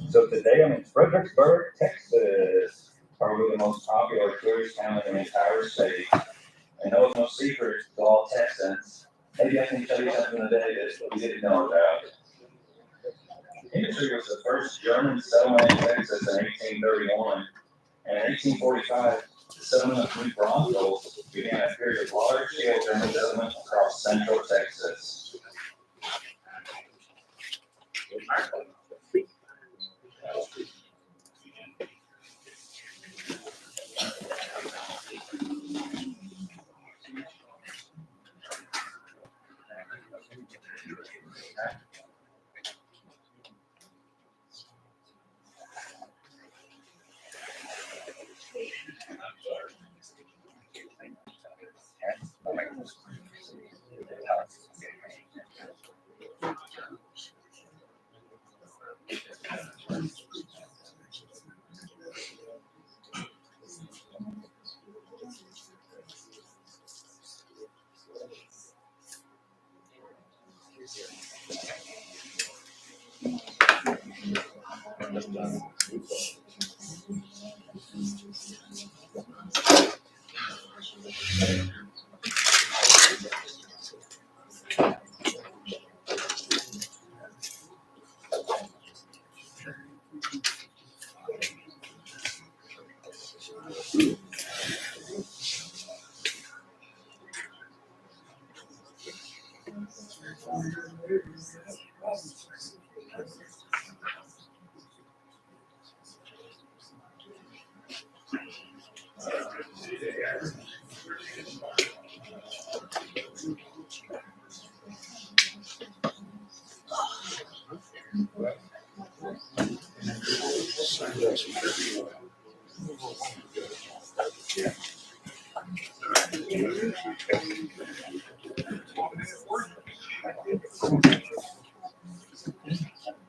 So today I'm in Fredericksburg, Texas, probably the most popular tourist town in the entire state. I know it's no secret to all Texans. Maybe I can tell you something today that we didn't know about. Industry was the first German settlement in Texas in 1831, and in 1845, the settlement of New Braunfels began a period of large-scale German settlement across central Texas.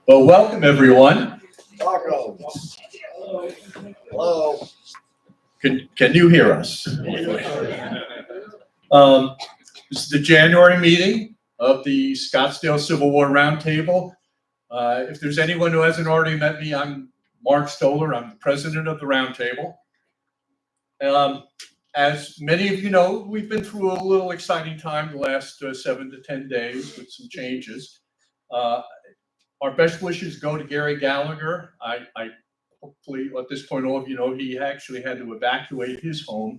Well, welcome everyone. Hello. Can you hear us? This is the January meeting of the Scottsdale Civil War Roundtable. If there's anyone who hasn't already met me, I'm Mark Stoller. I'm the president of the Roundtable. As many of you know, we've been through a little exciting time the last 7 to 10 days with some changes. Our best wishes go to Gary Gallagher. I hopefully at this point all of you know he actually had to evacuate his home.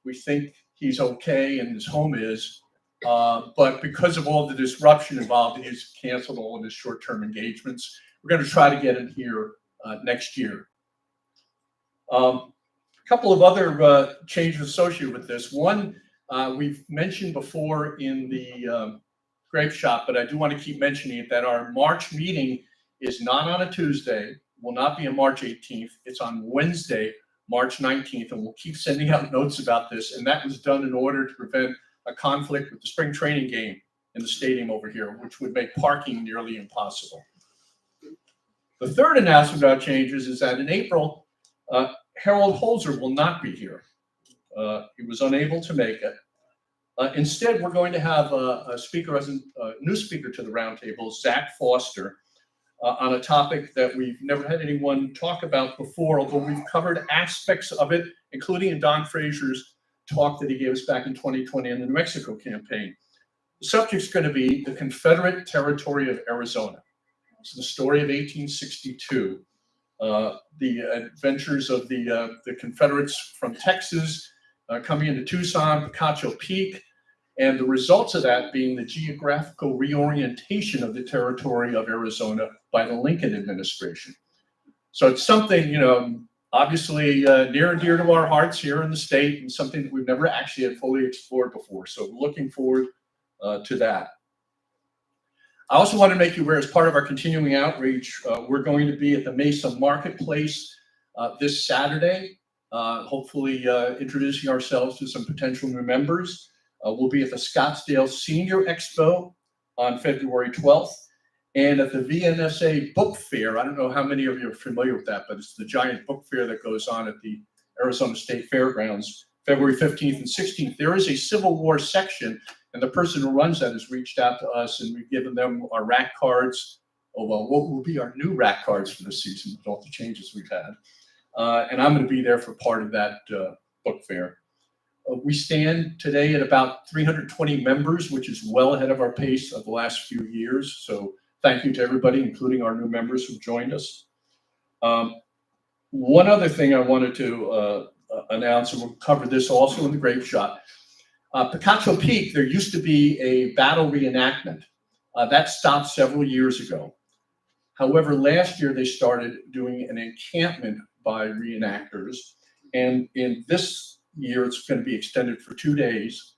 We think he's okay and his home is, but because of all the disruption involved, he's canceled all of his short-term engagements. We're going to try to get him here next year. A couple of other changes associated with this. One, we've mentioned before in the grape shop, but I do want to keep mentioning it, that our March meeting is not on a Tuesday, will not be on March 18th. It's on Wednesday, March 19th, and we'll keep sending out notes about this. And that was done in order to prevent a conflict with the spring training game in the stadium over here, which would make parking nearly impossible. The third announcement about changes is that in April, Harold Holzer will not be here. He was unable to make it. Instead, we're going to have a speaker, as a new speaker to the roundtable, Zach Foster, on a topic that we've never had anyone talk about before, although we've covered aspects of it, including in Don Frazier's talk that he gave us back in 2020 in the New Mexico campaign. The subject's going to be the Confederate territory of Arizona. It's the story of 1862, the adventures of the Confederates from Texas, coming into Tucson, Picacho Peak, and the results of that being the geographical reorientation of the territory of Arizona by the Lincoln administration. So it's something, you know, obviously near and dear to our hearts here in the state, and something that we've never actually had fully explored before. So looking forward to that. I also want to make you aware, as part of our continuing outreach, we're going to be at the Mesa Marketplace this Saturday. Hopefully introducing ourselves to some potential new members. We'll be at the Scottsdale Senior Expo on February 12th, and at the VNSA Book Fair. I don't know how many of you are familiar with that, but it's the giant book fair that goes on at the Arizona State Fairgrounds, February 15th and 16th. There is a Civil War section, And the person who runs that has reached out to us, and we've given them our rack cards. Oh, well, what will be our new rack cards for this season with all the changes we've had? And I'm going to be there for part of that book fair. We stand today at about 320 members, which is well ahead of our pace of the last few years. So thank you to everybody, including our new members who joined us. One other thing I wanted to announce, and we'll cover this also in the grape shot. Picacho Peak, there used to be a battle reenactment. That stopped several years ago. However, last year they started doing an encampment by reenactors. And in this year, it's going to be extended for 2 days.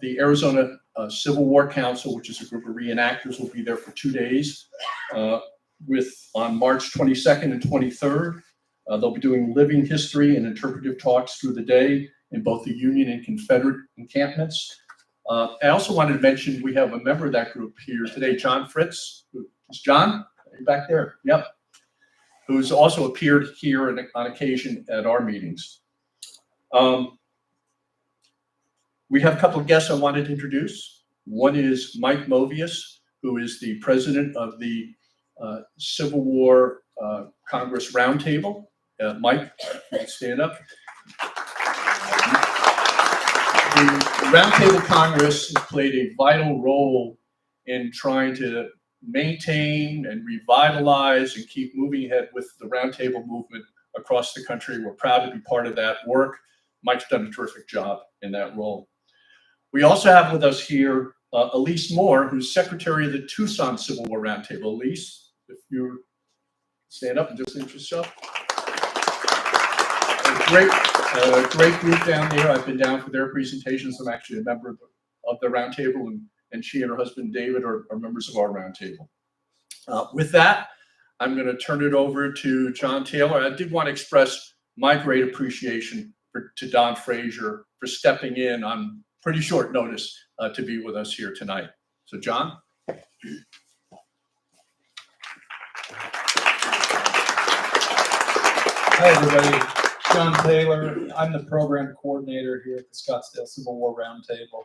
The Arizona Civil War Council, which is a group of reenactors, will be there for 2 days on March 22nd and 23rd. They'll be doing living history and interpretive talks through the day in both the Union and Confederate encampments. I also wanted to mention we have a member of that group here today, John Fritz. Is John? Are you back there? Yep. Who's also appeared here on occasion at our meetings. We have a couple of guests I wanted to introduce. One is Mike Movius, who is the president of the Civil War Congress Roundtable. Mike, stand up. The Roundtable Congress has played a vital role in trying to maintain and revitalize and keep moving ahead with the Roundtable movement across the country. We're proud to be part of that work. Mike's done a terrific job in that role. We also have with us here Elise Moore, who's secretary of the Tucson Civil War Roundtable. Elise, if you stand up and just introduce yourself. A great group down there. I've been down for their presentations. I'm actually a member of the Roundtable, and she and her husband David are members of our Roundtable. With that, I'm going to turn it over to John Taylor. I did want to express my great appreciation to Don Frazier for stepping in on pretty short notice to be with us here tonight. So, John. Hi, everybody. John Taylor. I'm the program coordinator here at the Scottsdale Civil War Roundtable.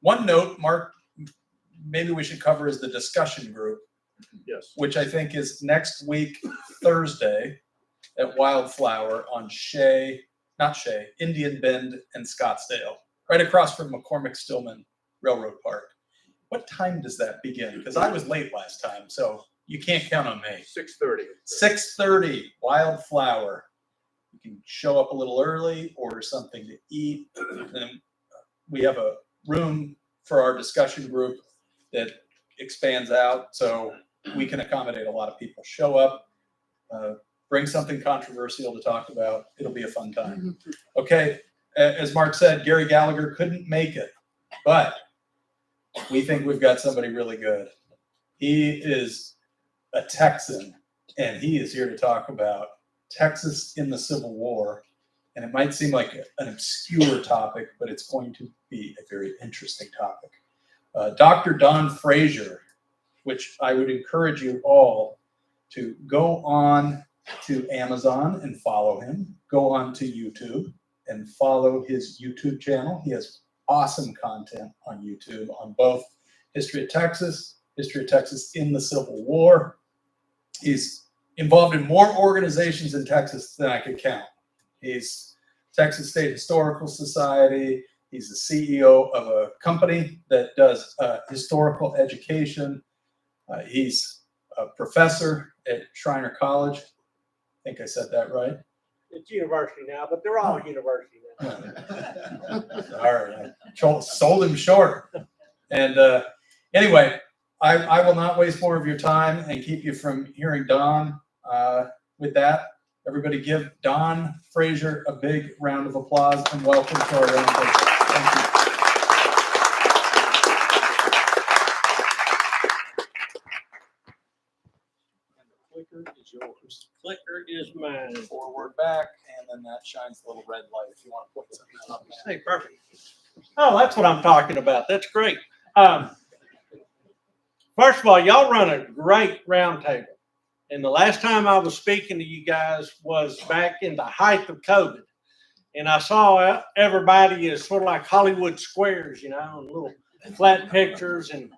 One note, Mark, maybe we should cover is the discussion group. Yes. Which I think is next week, Thursday, at Wildflower on Indian Bend and Scottsdale, right across from McCormick Stillman Railroad Park. What time does that begin? Because I was late last time, so you can't count on me. 6:30. 6:30, Wildflower. You can show up a little early, order something to eat. And we have a room for our discussion group that expands out, so we can accommodate a lot of people. Show up, bring something controversial to talk about. It'll be a fun time. Okay, as Mark said, Gary Gallagher couldn't make it, but we think we've got somebody really good. He is a Texan, and he is here to talk about Texas in the Civil War. And it might seem like an obscure topic, but it's going to be a very interesting topic. Dr. Don Frazier, which I would encourage you all to go on to Amazon and follow him. Go on to YouTube and follow his YouTube channel. He has awesome content on YouTube on both History of Texas in the Civil War. He's involved in more organizations in Texas than I could count. He's Texas State Historical Society. He's the CEO of a company that does historical education. He's a professor at Schreiner College. I think I said that right. It's university now, but they're all university now. All right, I sold him short. And anyway, I will not waste more of your time and keep you from hearing Don. With that, everybody give Don Frazier a big round of applause and welcome to our roundtable. Thank you. And the clicker is yours. Clicker is mine. Forward, back, and then that shines the little red light if you want to point something up. Hey, perfect. Oh, that's what I'm talking about. That's great. First of all, y'all run a great roundtable. And the last time I was speaking to you guys was back in the height of COVID. And I saw everybody as sort of like Hollywood squares, and little flat pictures and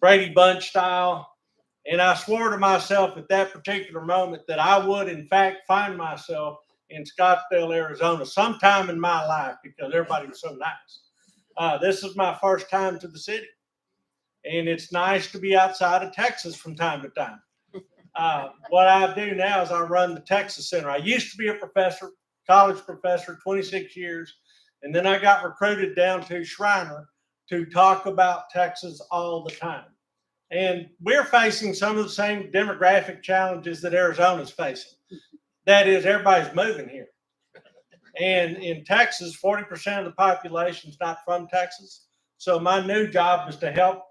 Brady Bunch style. And I swore to myself at that particular moment that I would, in fact, find myself in Scottsdale, Arizona sometime in my life because everybody was so nice. This is my first time to the city. And it's nice to be outside of Texas from time to time. What I do now is I run the Texas Center. I used to be a professor, college professor, 26 years. And then I got recruited down to Shriner to talk about Texas all the time. And we're facing some of the same demographic challenges that Arizona's facing. That is, everybody's moving here. And in Texas, 40% of the population is not from Texas. So my new job is to help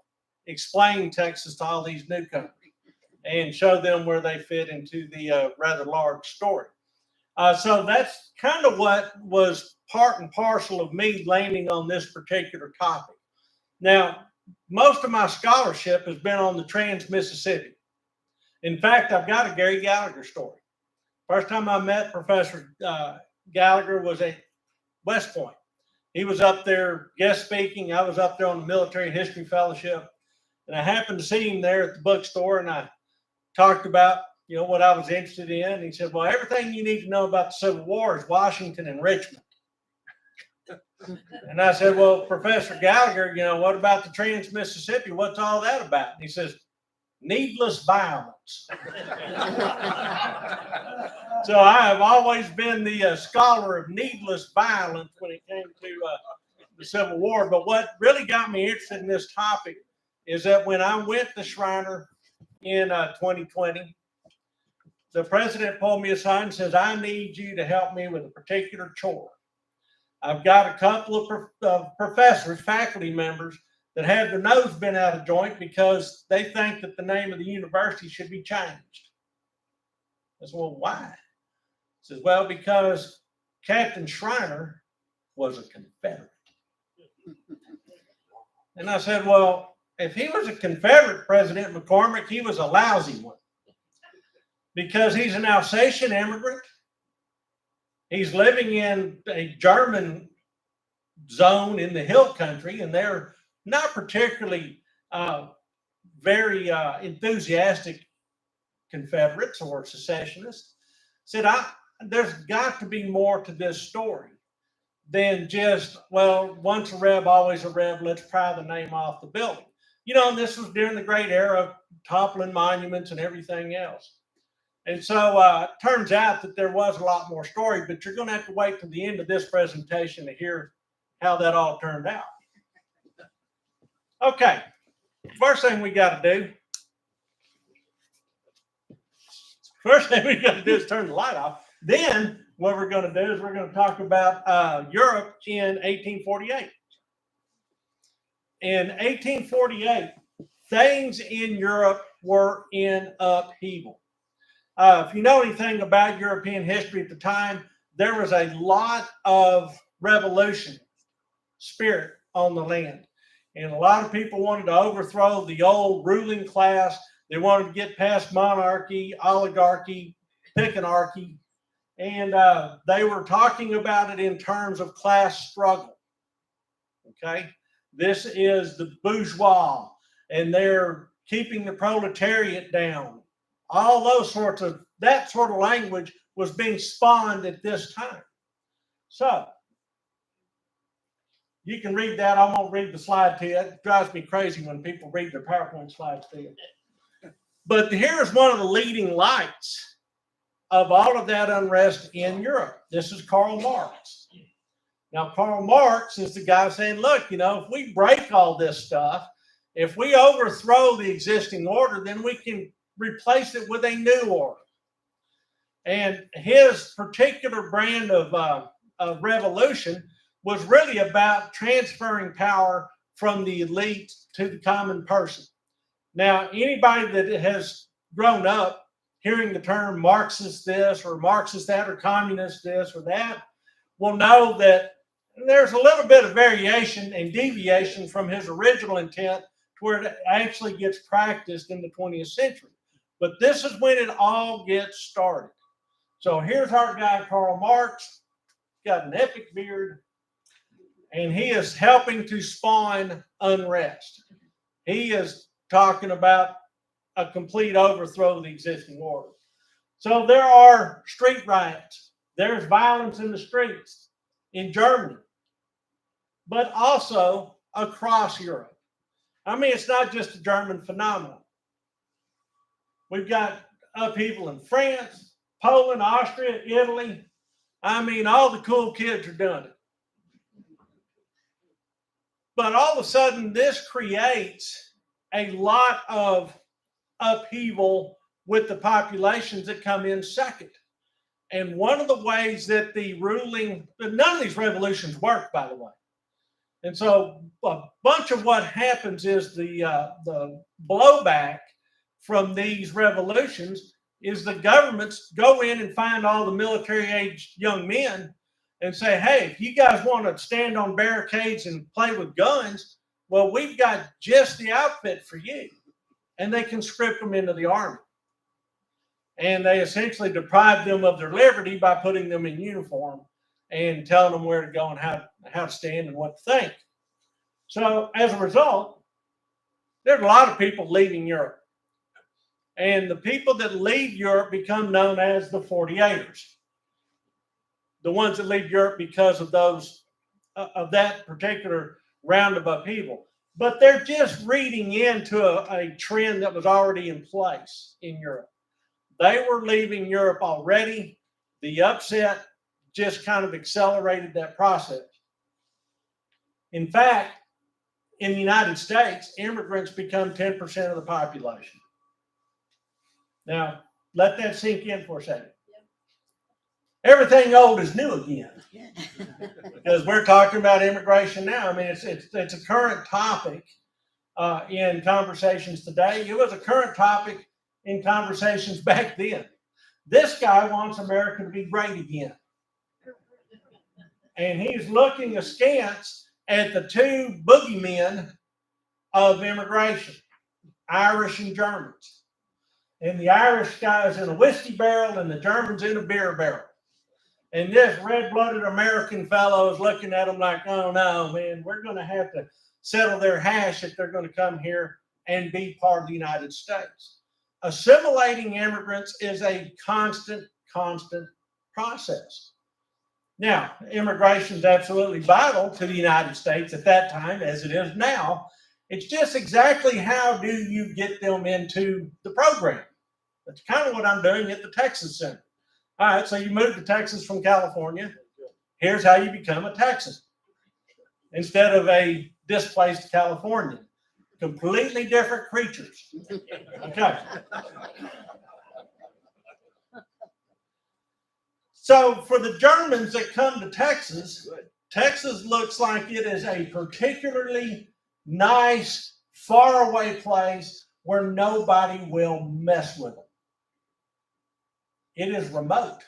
explain Texas to all these newcomers and show them where they fit into the rather large story. So that's kind of what was part and parcel of me landing on this particular topic. Now, most of my scholarship has been on the Trans-Mississippi. In fact, I've got a Gary Gallagher story. First time I met Professor Gallagher was at West Point. He was up there guest speaking. I was up there on the Military History Fellowship. And I happened to see him there at the bookstore, and I talked about, what I was interested in. And he said, well, everything you need to know about the Civil War is Washington and Richmond. And I said, well, Professor Gallagher, what about the Trans-Mississippi? What's all that about? And he says, needless violence. So I have always been the scholar of needless violence when it came to the Civil War. But what really got me interested in this topic is that when I went to Shriner in 2020, the president pulled me aside and says, I need you to help me with a particular chore. I've got a couple of professors, faculty members, that have their nose bent out of joint because they think that the name of the university should be changed. I said, well, why? He says, well, because Captain Shriner was a Confederate. And I said, well, if he was a Confederate, President McCormick, he was a lousy one. Because he's an Alsatian immigrant. He's living in a German zone in the hill country, and they're not particularly very enthusiastic Confederates or secessionists. Said, there's got to be more to this story than just, well, once a Reb, always a Reb, let's pry the name off the building. And this was during the great era of toppling monuments and everything else. And so it turns out that there was a lot more story, but you're going to have to wait to the end of this presentation to hear how that all turned out. Okay, first thing we got to do is turn the light off. Then what we're going to do is we're going to talk about Europe in 1848. In 1848, things in Europe were in upheaval. If you know anything about European history at the time, there was a lot of revolution spirit on the land. And a lot of people wanted to overthrow the old ruling class. They wanted to get past monarchy, oligarchy, picanarchy. And they were talking about it in terms of class struggle. Okay? This is the bourgeois, and they're keeping the proletariat down. All those sorts of, that sort of language was being spawned at this time. So, you can read that. I won't read the slide to you. It drives me crazy when people read their PowerPoint slides to you. But here's one of the leading lights of all of that unrest in Europe. This is Karl Marx. Now, Karl Marx is the guy saying, look, if we break all this stuff, if we overthrow the existing order, then we can replace it with a new order. And his particular brand of revolution was really about transferring power from the elite to the common person. Now, anybody that has grown up hearing the term Marxist this or Marxist that or communist this or that will know that there's a little bit of variation and deviation from his original intent to where it actually gets practiced in the 20th century. But this is when it all gets started. So here's our guy, Karl Marx. got an epic beard, and he is helping to spawn unrest. He is talking about a complete overthrow of the existing order. So there are street riots. There's violence in the streets in Germany, but also across Europe. I mean, it's not just a German phenomenon. We've got upheaval in France, Poland, Austria, Italy. I mean, all the cool kids are doing it. But all of a sudden, this creates a lot of upheaval with the populations that come in second. And one of the ways that none of these revolutions work, by the way. And so a bunch of what happens is the blowback from these revolutions is the governments go in and find all the military-aged young men and say, hey, if you guys want to stand on barricades and play with guns, well, we've got just the outfit for you. And they conscript them into the army. And they essentially deprive them of their liberty by putting them in uniform and telling them where to go and how to stand and what to think. So as a result, there's a lot of people leaving Europe. And the people that leave Europe become known as the 48ers. The ones that leave Europe because of that particular round of upheaval. But they're just reading into a trend that was already in place in Europe. They were leaving Europe already. The upset just kind of accelerated that process. In fact, in the United States, immigrants become 10% of the population. Now, let that sink in for a second. Everything old is new again. Because we're talking about immigration now. I mean, it's a current topic in conversations today. It was a current topic in conversations back then. This guy wants America to be great again. And he's looking askance at the two boogeymen of immigration, Irish and Germans. And the Irish guy is in a whiskey barrel and the German's in a beer barrel. And this red-blooded American fellow is looking at them like, oh no, man, we're going to have to settle their hash if they're going to come here and be part of the United States. Assimilating immigrants is a constant process. Now, immigration is absolutely vital to the United States at that time, as it is now. It's just exactly how do you get them into the program? That's kind of what I'm doing at the Texas Center. All right, so you move to Texas from California. Here's how you become a Texan instead of a displaced Californian. Completely different creatures. Okay. So for the Germans that come to Texas, Texas looks like it is a particularly nice, faraway place where nobody will mess with them. It is remote.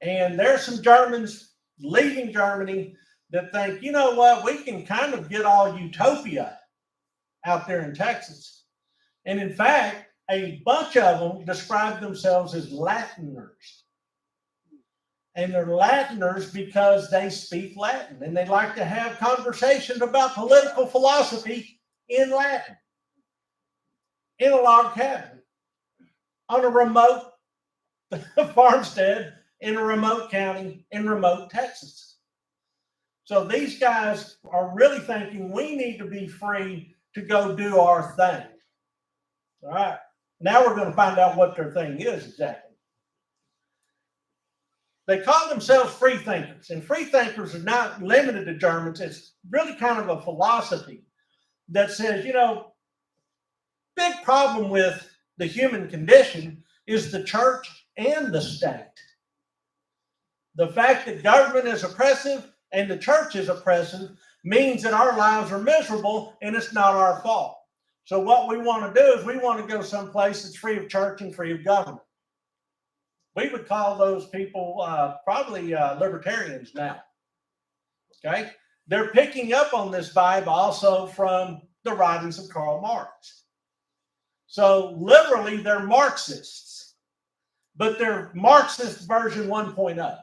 And there's some Germans leaving Germany that think, you know what, we can kind of get all utopia out there in Texas. And in fact, a bunch of them describe themselves as Latiners. And they're Latiners because they speak Latin and they like to have conversations about political philosophy in Latin, in a log cabin, on a remote farmstead in a remote county in remote Texas. So these guys are really thinking we need to be free to go do our thing. All right. Now we're going to find out what their thing is exactly. They call themselves freethinkers, and freethinkers are not limited to Germans. It's really kind of a philosophy that says, you know, big problem with the human condition is the church and the state. The fact that government is oppressive and the church is oppressive means that our lives are miserable and it's not our fault. So what we want to do is we want to go someplace that's free of church and free of government. We would call those people probably libertarians now. Okay? They're picking up on this vibe also from the writings of Karl Marx. So literally they're Marxists, but they're Marxist version 1.0.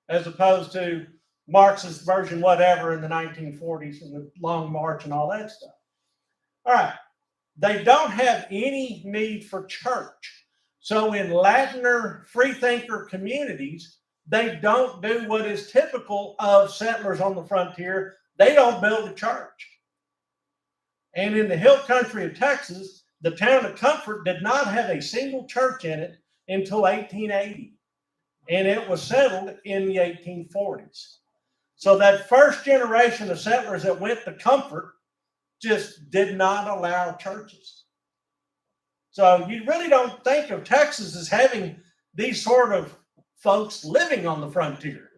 as opposed to Marxist version whatever in the 1940s and the Long March and all that stuff. All right. They don't have any need for church. So in Latiner freethinker communities, they don't do what is typical of settlers on the frontier. They don't build a church. And in the hill country of Texas, the town of Comfort did not have a single church in it until 1880. And it was settled in the 1840s. So that first generation of settlers that went to Comfort just did not allow churches. So you really don't think of Texas as having these sort of folks living on the frontier.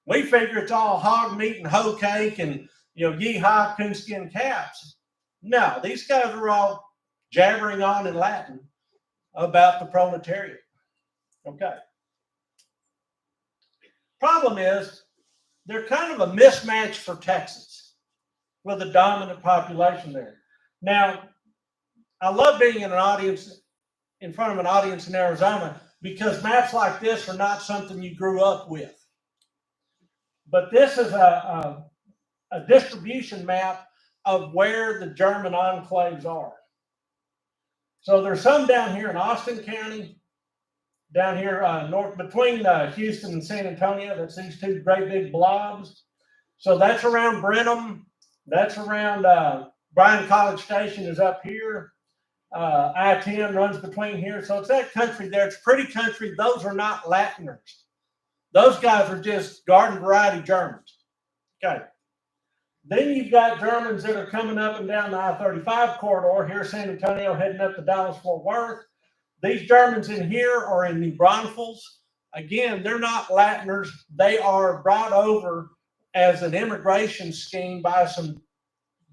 We figure it's all hog meat and hoe cake and, yeehaw, coonskin caps. No, these guys are all jabbering on in Latin about the proletariat. Okay. Problem is, they're kind of a mismatch for Texas with a dominant population there. Now, I love being in front of an audience in Arizona, because maps like this are not something you grew up with. But this is a distribution map of where the German enclaves are. So there's some down here in Austin County, down here north between Houston and San Antonio. That's these two great big blobs. So that's around Brenham. That's around Bryan College Station is up here. I-10 runs between here. So it's that country there. It's pretty country. Those are not Latiners. Those guys are just garden variety Germans. Okay. Then you've got Germans that are coming up and down the I-35 corridor here, San Antonio, heading up to Dallas-Fort Worth. These Germans in here are in New Braunfels. Again, they're not Latiners. They are brought over as an immigration scheme by some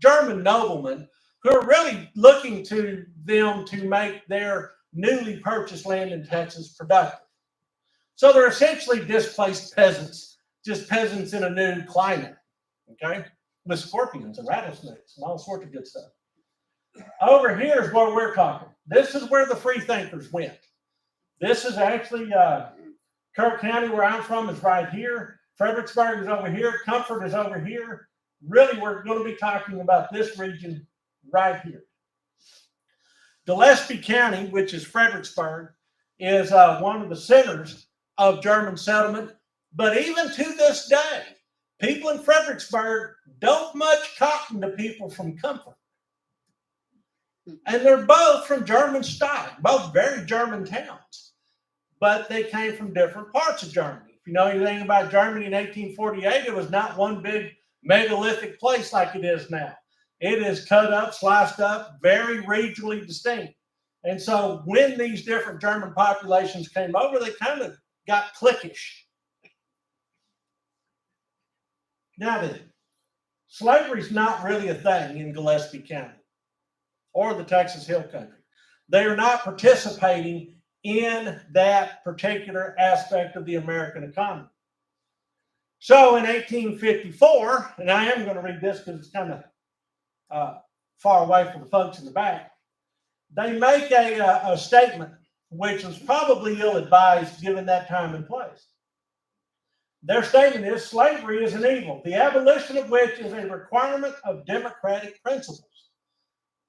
German noblemen who are really looking to them to make their newly purchased land in Texas productive. So they're essentially displaced peasants, just peasants in a new climate, okay, with scorpions and rattlesnakes and all sorts of good stuff. Over here is where we're talking. This is where the freethinkers went. This is actually Kirk County, where I'm from, is right here. Fredericksburg is over here. Comfort is over here. Really, we're going to be talking about this region right here. Gillespie County, which is Fredericksburg, is one of the centers of German settlement. But even to this day, people in Fredericksburg don't much cotton to people from Comfort. And they're both from German stock, both very German towns. But they came from different parts of Germany. If you know anything about Germany in 1848, it was not one big megalithic place like it is now. It is cut up, sliced up, very regionally distinct. And so when these different German populations came over, they kind of got cliquish. Now then, slavery is not really a thing in Gillespie County or the Texas Hill Country. They are not participating in that particular aspect of the American economy. So in 1854, and I am going to read this because it's kind of far away from the folks in the back, they make a statement which was probably ill-advised given that time and place. Their statement is, slavery is an evil, the abolition of which is a requirement of democratic principles.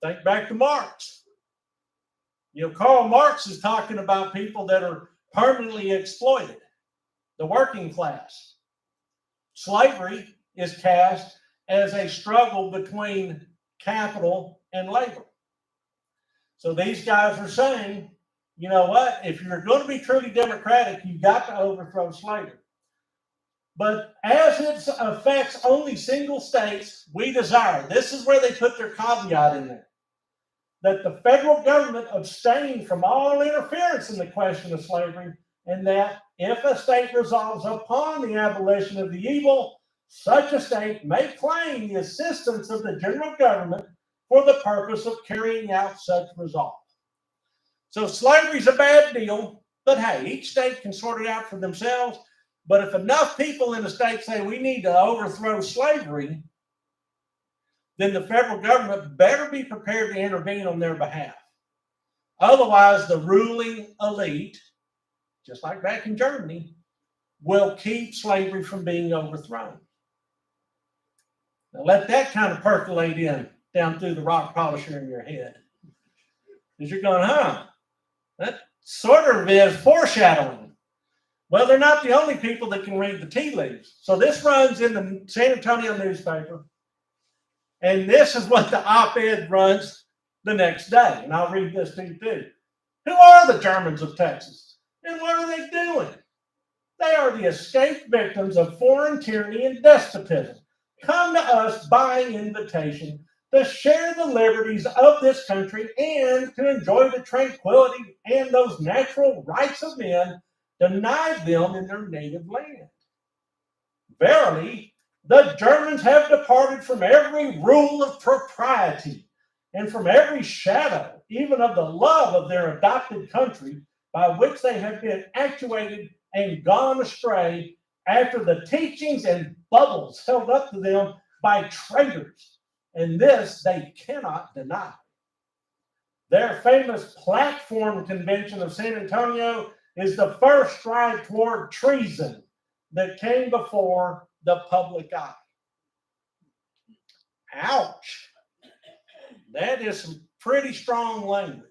Think back to Marx. Karl Marx is talking about people that are permanently exploited, the working class. Slavery is cast as a struggle between capital and labor. So these guys are saying, you know what, if you're going to be truly democratic, you've got to overthrow slavery. But as it affects only single states, we desire, this is where they put their caveat in there, that the federal government abstain from all interference in the question of slavery, and that if a state resolves upon the abolition of the evil, such a state may claim the assistance of the general government for the purpose of carrying out such resolve. So slavery is a bad deal, but hey, each state can sort it out for themselves. But if enough people in a state say we need to overthrow slavery, then the federal government better be prepared to intervene on their behalf. Otherwise, the ruling elite, just like back in Germany, will keep slavery from being overthrown. Now let that kind of percolate in down through the rock polisher in your head. Because you're going, that sort of is foreshadowing. Well, they're not the only people that can read the tea leaves. So this runs in the San Antonio newspaper. And this is what the op-ed runs the next day. And I'll read this to you too. Who are the Germans of Texas? And what are they doing? They are the escaped victims of foreign tyranny and despotism. Come to us by invitation to share the liberties of this country and to enjoy the tranquility and those natural rights of men denied them in their native land. Verily, the Germans have departed from every rule of propriety and from every shadow, even of the love of their adopted country, by which they have been actuated and gone astray after the teachings and bubbles held up to them by traitors, and this they cannot deny. Their famous platform convention of San Antonio is the first stride toward treason that came before the public eye. Ouch. That is some pretty strong language.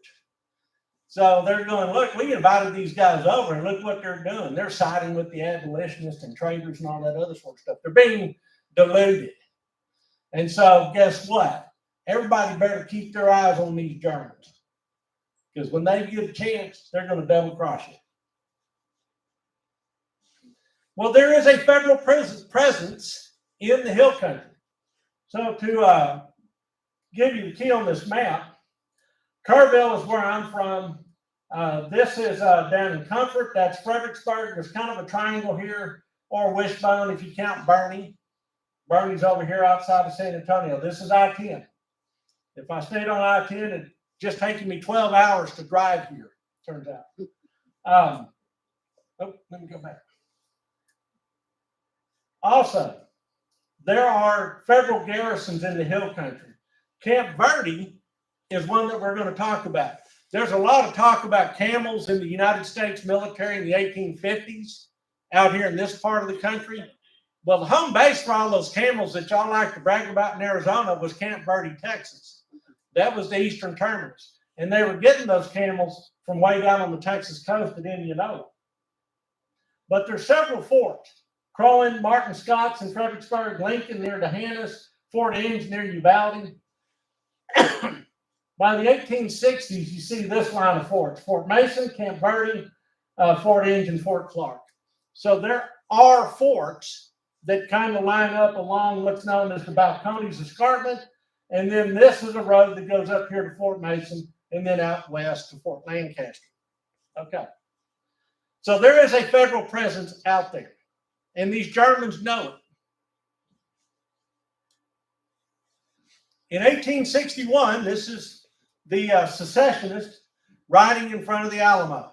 So they're going, look, we invited these guys over and look what they're doing. They're siding with the abolitionists and traitors and all that other sort of stuff. They're being deluded. And so guess what? Everybody better keep their eyes on these Germans. Because when they get a chance, they're going to double cross you. Well, there is a federal presence in the hill country. So to give you the key on this map, Kerrville is where I'm from. This is down in Comfort. That's Fredericksburg. There's kind of a triangle here, or Wishbone if you count Bernie. Bernie's over here outside of San Antonio. This is I-10. If I stayed on I-10, it'd just taken me 12 hours to drive here, turns out. Let me go back. Also, there are federal garrisons in the hill country. Camp Verde is one that we're going to talk about. There's a lot of talk about camels in the United States military in the 1850s out here in this part of the country. Well, the home base for all those camels that y'all like to brag about in Arizona was Camp Verde, Texas. That was the eastern terminus. And they were getting those camels from way down on the Texas coast at Indianola. But there's several forts. Crowin, Martin Scott's in Fredericksburg, Lincoln near D'Hanis, Fort Inge near Uvalde. By the 1860s, you see this line of forts: Fort Mason, Camp Verde, Fort Inge, and Fort Clark. So there are forts that kind of line up along what's known as the Balcones Escarpment. And then this is a road that goes up here to Fort Mason and then out west to Fort Lancaster. Okay. So there is a federal presence out there. And these Germans know it. In 1861, this is the secessionists riding in front of the Alamo.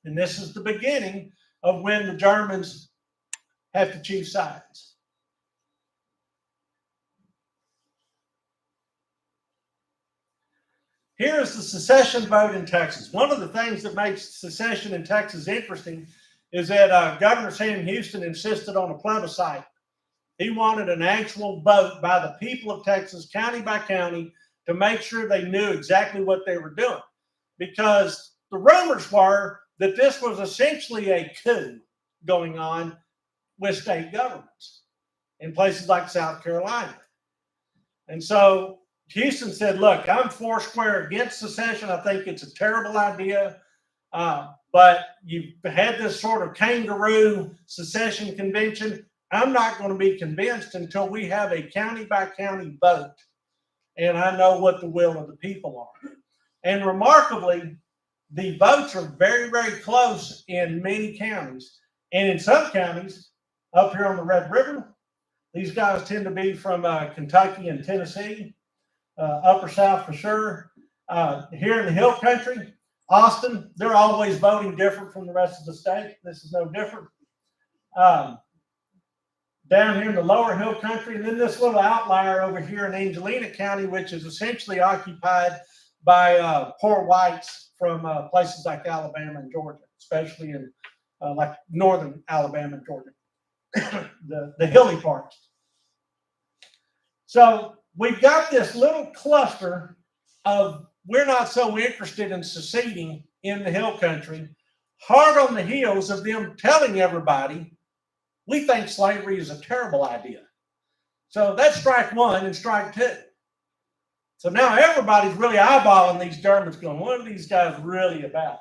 And this is the beginning of when the Germans have to choose sides. Here is the secession vote in Texas. One of the things that makes secession in Texas interesting is that Governor Sam Houston insisted on a plebiscite. He wanted an actual vote by the people of Texas, county by county, to make sure they knew exactly what they were doing. Because the rumors were that this was essentially a coup going on with state governments in places like South Carolina. And so Houston said, look, I'm foursquare against secession. I think it's a terrible idea. But you've had this sort of kangaroo secession convention. I'm not going to be convinced until we have a county by county vote. And I know what the will of the people are. And remarkably, the votes are very, very close in many counties. And in some counties, up here on the Red River, these guys tend to be from Kentucky and Tennessee, upper South for sure. Here in the Hill Country, Austin, they're always voting different from the rest of the state. This is no different. Down here in the lower Hill Country, and then this little outlier over here in Angelina County, which is essentially occupied by poor whites from places like Alabama and Georgia, especially in like northern Alabama and Georgia, the hilly parts. So we've got this little cluster of we're not so interested in seceding in the hill country, hard on the heels of them telling everybody we think slavery is a terrible idea. So that's strike one and strike two. So now everybody's really eyeballing these Germans going, what are these guys really about?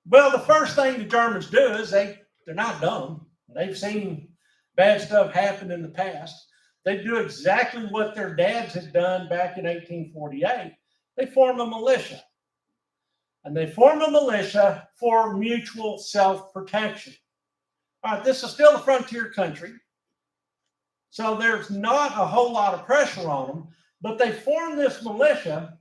Well, the first thing the Germans do is they're not dumb. They've seen bad stuff happen in the past. They do exactly what their dads had done back in 1848. They form a militia. And they form a militia for mutual self-protection. All right, this is still a frontier country. So there's not a whole lot of pressure on them, but they form this militia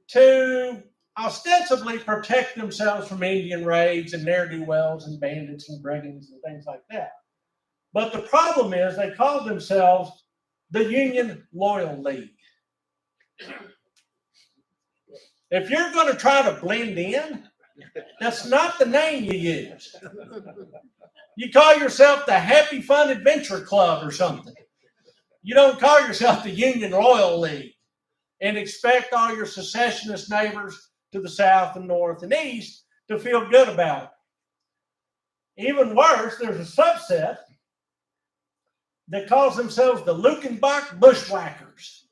to ostensibly protect themselves from Indian raids and ne'er-do-wells and bandits and brigands and things like that. But the problem is they call themselves the Union Loyal League. If you're going to try to blend in, that's not the name you use. You call yourself the Happy Fun Adventure Club or something. You don't call yourself the Union Loyal League and expect all your secessionist neighbors to the south and north and east to feel good about it. Even worse, there's a subset that calls themselves the Luckenbach Bushwhackers.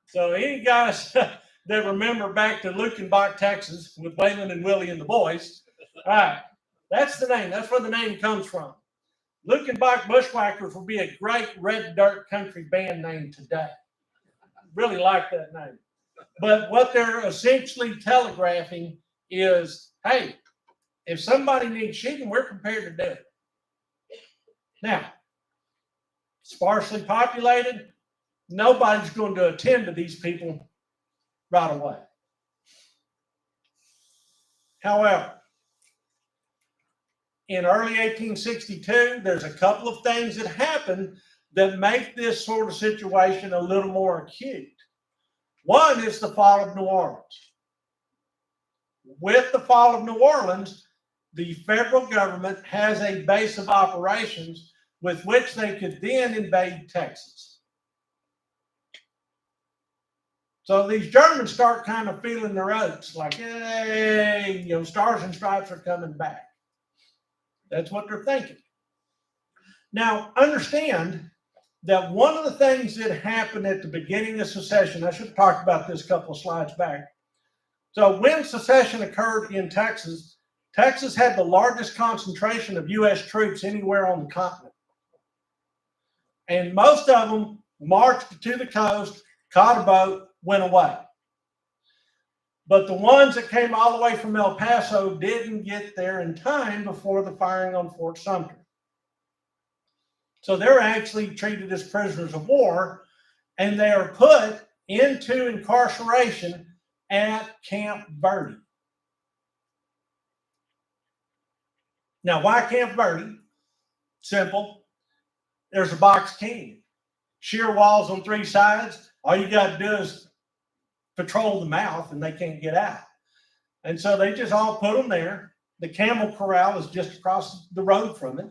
So any guys that remember back to Luckenbach, Texas, with Waylon and Willie and the boys, all right, that's the name. That's where the name comes from. Luckenbach Bushwhackers will be a great red dirt country band name today. Really like that name. But what they're essentially telegraphing is, hey, if somebody needs shooting, we're prepared to do it. Now, sparsely populated, nobody's going to attend to these people right away. However, in early 1862, there's a couple of things that happen that make this sort of situation a little more acute. One is the fall of New Orleans. With the fall of New Orleans, the federal government has a base of operations with which they could then invade Texas. So these Germans start kind of feeling their oats, like, hey, Stars and Stripes are coming back. That's what they're thinking. Now, understand that one of the things that happened at the beginning of secession, I should have talked about this a couple of slides back. So when secession occurred in Texas, Texas had the largest concentration of U.S. troops anywhere on the continent. And most of them marched to the coast, caught a boat, went away. But the ones that came all the way from El Paso didn't get there in time before the firing on Fort Sumter. So they're actually treated as prisoners of war, and they are put into incarceration at Camp Verde. Now, why Camp Verde? Simple. There's a box canyon. Sheer walls on three sides. All you got to do is patrol the mouth and they can't get out. And so they just all put them there. The camel corral is just across the road from it.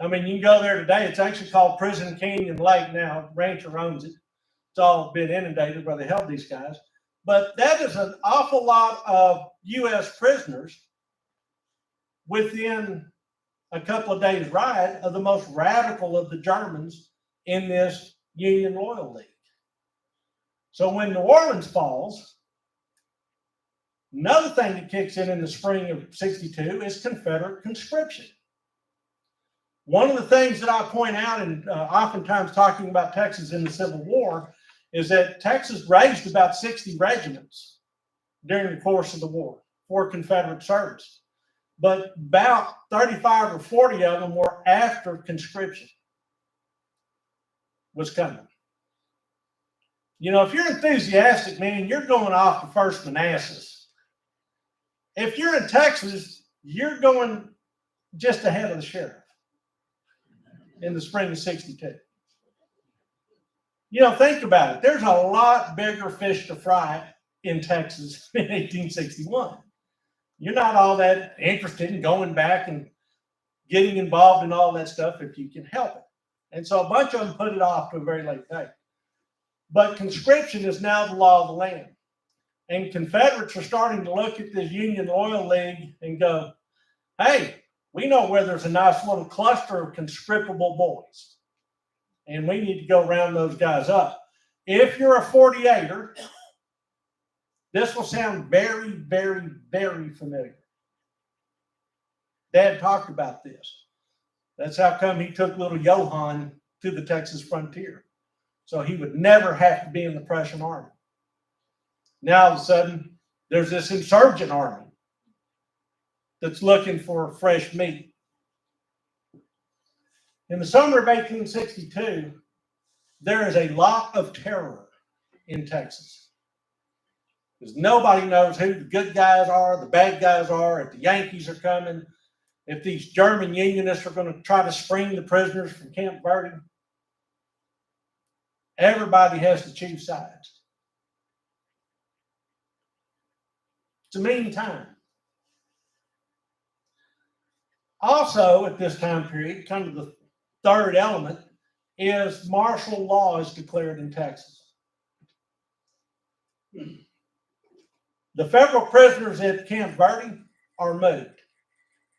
I mean, you can go there today. It's actually called Prison Canyon Lake now. Rancher owns it. It's all been inundated where they held these guys. But that is an awful lot of U.S. prisoners within a couple of days' ride of the most radical of the Germans in this Union Loyal League. So when New Orleans falls, another thing that kicks in the spring of '62 is Confederate conscription. One of the things that I point out, and oftentimes talking about Texas in the Civil War, is that Texas raised about 60 regiments during the course of the war for Confederate service. But about 35 or 40 of them were after conscription was coming. If you're enthusiastic, man, you're going off the 1st Manassas. If you're in Texas, you're going just ahead of the sheriff in the spring of '62. Think about it. There's a lot bigger fish to fry in Texas in 1861. you're not all that interested in going back and getting involved in all that stuff if you can help it. And so a bunch of them put it off to a very late date. But conscription is now the law of the land. And Confederates are starting to look at this Union Loyal League and go, hey, we know where there's a nice little cluster of conscriptable boys. And we need to go round those guys up. If you're a 48er, this will sound very, very, very familiar. Dad talked about this. That's how come he took little Johann to the Texas frontier. So he would never have to be in the Prussian army. Now all of a sudden, there's this insurgent army that's looking for fresh meat. In the summer of 1862, there is a lot of terror in Texas. Because nobody knows who the good guys are, the bad guys are, if the Yankees are coming, if these German Unionists are going to try to spring the prisoners from Camp Verde. Everybody has to choose sides. It's a mean time. Also, at this time period, kind of the third element is martial law is declared in Texas. The federal prisoners at Camp Verde are moved.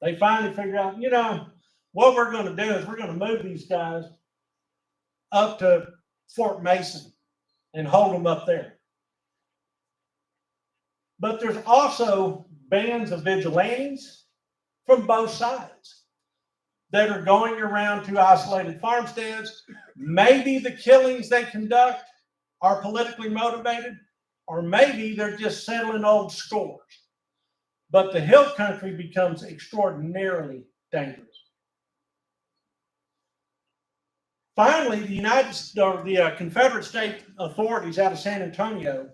They finally figure out, you know, what we're going to do is we're going to move these guys up to Fort Mason and hold them up there. But there's also bands of vigilantes from both sides that are going around to isolated farmsteads. Maybe the killings they conduct are politically motivated, or maybe they're just settling old scores. But the hill country becomes extraordinarily dangerous. Finally, the Confederate state authorities out of San Antonio,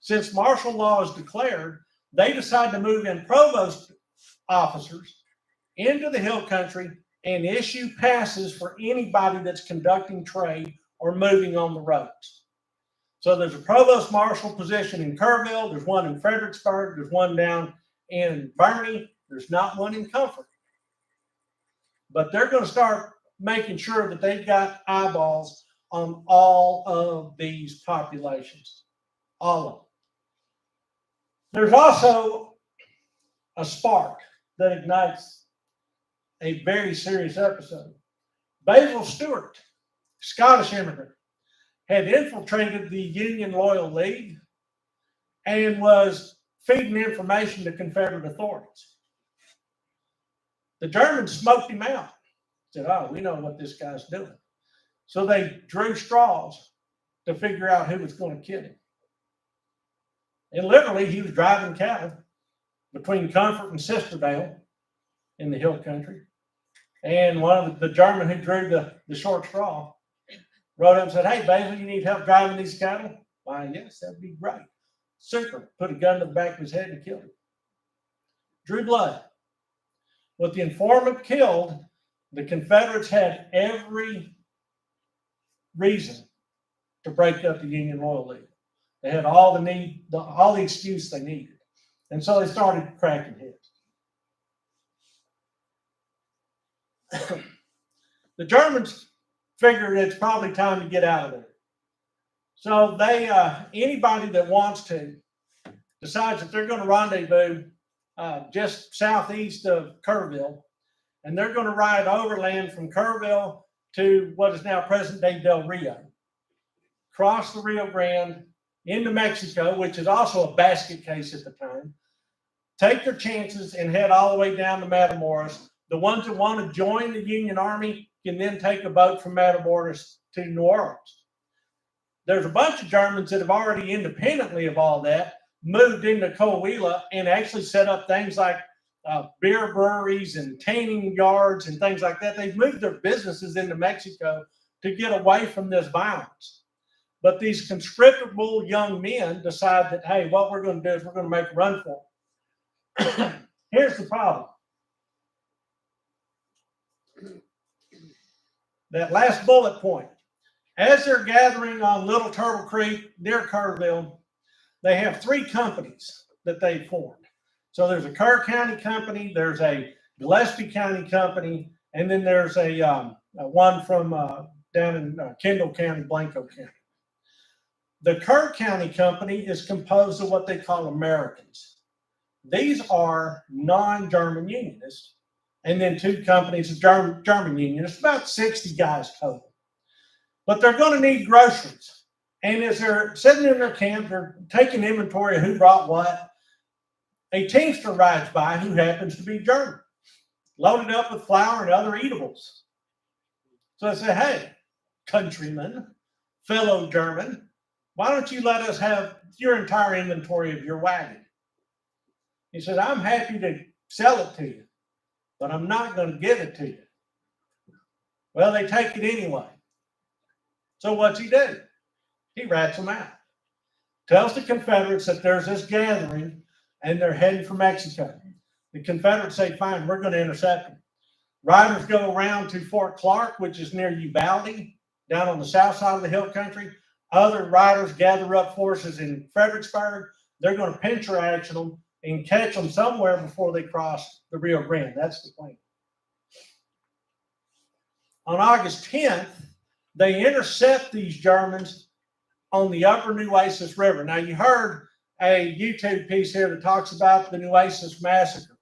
since martial law is declared, they decide to move in provost officers into the hill country and issue passes for anybody that's conducting trade or moving on the roads. So there's a provost marshal position in Kerrville, there's one in Fredericksburg, there's one down in Bernie, there's not one in Comfort. But they're going to start making sure that they've got eyeballs on all of these populations, all of them. There's also a spark that ignites a very serious episode. Basil Stewart, Scottish immigrant, had infiltrated the Union Loyal League and was feeding information to Confederate authorities. The Germans smoked him out. Said, oh, we know what this guy's doing. So they drew straws to figure out who was going to kill him. And literally, he was driving cattle between Comfort and Sisterdale in the hill country. And one of the German who drew the short straw wrote up and said, hey, Basil, you need help driving these cattle? Why, yes, that'd be great. Super. Put a gun to the back of his head and killed him. Drew blood. With the informant killed, the Confederates had every reason to break up the Union Loyal League. They had all the excuse they needed. And so they started cracking heads. The Germans figured it's probably time to get out of there. So they, anybody that wants to, decides that they're going to rendezvous just southeast of Kerrville, and they're going to ride overland from Kerrville to what is now present-day Del Rio, cross the Rio Grande into Mexico, which is also a basket case at the time, take their chances and head all the way down to Matamoros. The ones that want to join the Union Army can then take a boat from Matamoros to New Orleans. There's a bunch of Germans that have already independently of all that moved into Coahuila and actually set up things like beer breweries and tanning yards and things like that. They've moved their businesses into Mexico to get away from this violence. But these conscriptable young men decide that, hey, what we're going to do is we're going to make a run for it. Here's the problem. That last bullet point. As they're gathering on Little Turtle Creek near Kerrville, they have three companies that they formed. So there's a Kerr County company, there's a Gillespie County company, and then there's a one from down in Kendall County, Blanco County. The Kerr County company is composed of what they call Americans. These are non-German unionists, and then 2 companies of German unionists, about 60 guys total. But they're going to need groceries. And as they're sitting in their camp, they're taking inventory of who brought what. A teamster rides by who happens to be German, loaded up with flour and other eatables. So I say, hey, countryman, fellow German, why don't you let us have your entire inventory of your wagon? He said, I'm happy to sell it to you, but I'm not going to give it to you. Well, they take it anyway. So what's he do? He rats them out. Tells the Confederates that there's this gathering and they're heading for Mexico. The Confederates say, fine, we're going to intercept them. Riders go around to Fort Clark, which is near Uvalde, down on the south side of the hill country. Other riders gather up forces in Fredericksburg. They're going to pincer action them and catch them somewhere before they cross the Rio Grande. That's the plan. On August 10th, they intercept these Germans on the upper Nueces River. Now, you heard a YouTube piece here that talks about the Nueces Massacre.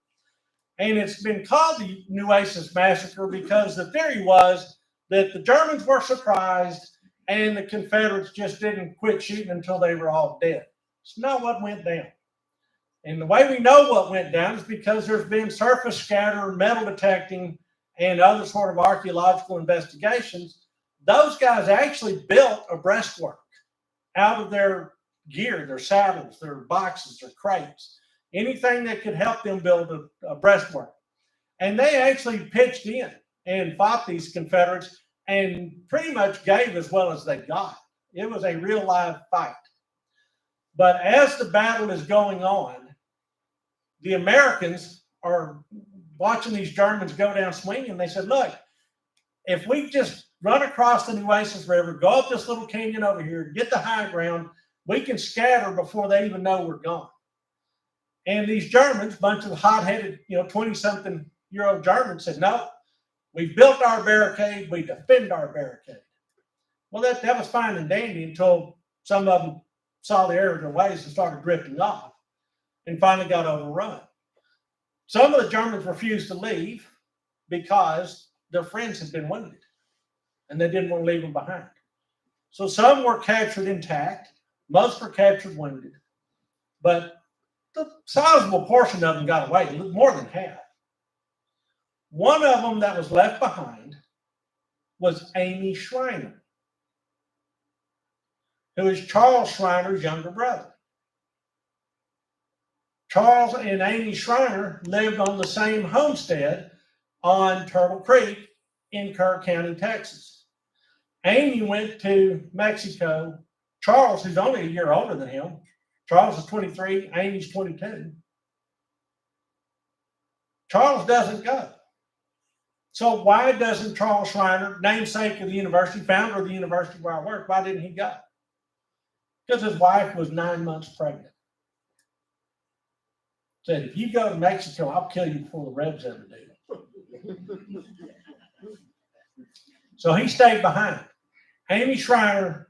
And it's been called the Nueces Massacre because the theory was that the Germans were surprised and the Confederates just didn't quit shooting until they were all dead. It's not what went down. And the way we know what went down is because there's been surface scatter, metal detecting, and other sort of archaeological investigations. Those guys actually built a breastwork out of their gear, their saddles, their boxes, their crates, anything that could help them build a breastwork. And they actually pitched in and fought these Confederates and pretty much gave as well as they got. It was a real live fight. But as the battle is going on, the Americans are watching these Germans go down swinging. They said, look, if we just run across the Nueces River, go up this little canyon over here, get the high ground, we can scatter before they even know we're gone. And these Germans, bunch of hot-headed, 20-something-year-old Germans said, no, we built our barricade, we defend our barricade. Well, that was fine and dandy until some of them saw the error of their ways and started drifting off and finally got overrun. Some of the Germans refused to leave because their friends had been wounded and they didn't want to leave them behind. So some were captured intact, most were captured wounded, but the sizable portion of them got away, more than half. One of them that was left behind was Amy Schreiner, who is Charles Schreiner's younger brother. Charles and Amy Schreiner lived on the same homestead on Turtle Creek in Kerr County, Texas. Amy went to Mexico. Charles, who's only a year older than him, Charles is 23, Amy's 22. Charles doesn't go. So why doesn't Charles Schreiner, namesake of the university, founder of the university where I work, why didn't he go? Because his wife was 9 months pregnant. Said, if you go to Mexico, I'll kill you before the Rebs ever do. So he stayed behind. Amy Schreiner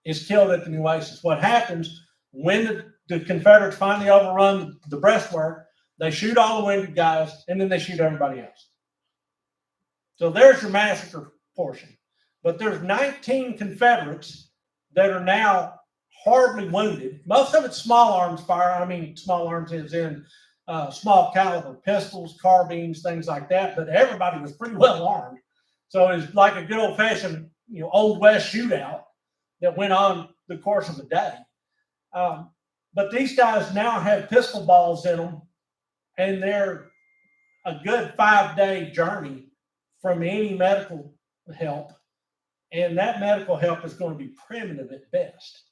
is killed at the Nueces. What happens when the Confederates finally overrun the breastwork, they shoot all the wounded guys, and then they shoot everybody else. So there's your massacre portion. But there's 19 Confederates that are now horribly wounded. Most of it's small arms fire. I mean, small arms is in small caliber pistols, carbines, things like that. But everybody was pretty well armed. So it's like a good old fashioned, Old West shootout that went on the course of the day. But these guys now have pistol balls in them, and they're a good 5-day journey from any medical help. And that medical help is going to be primitive at best.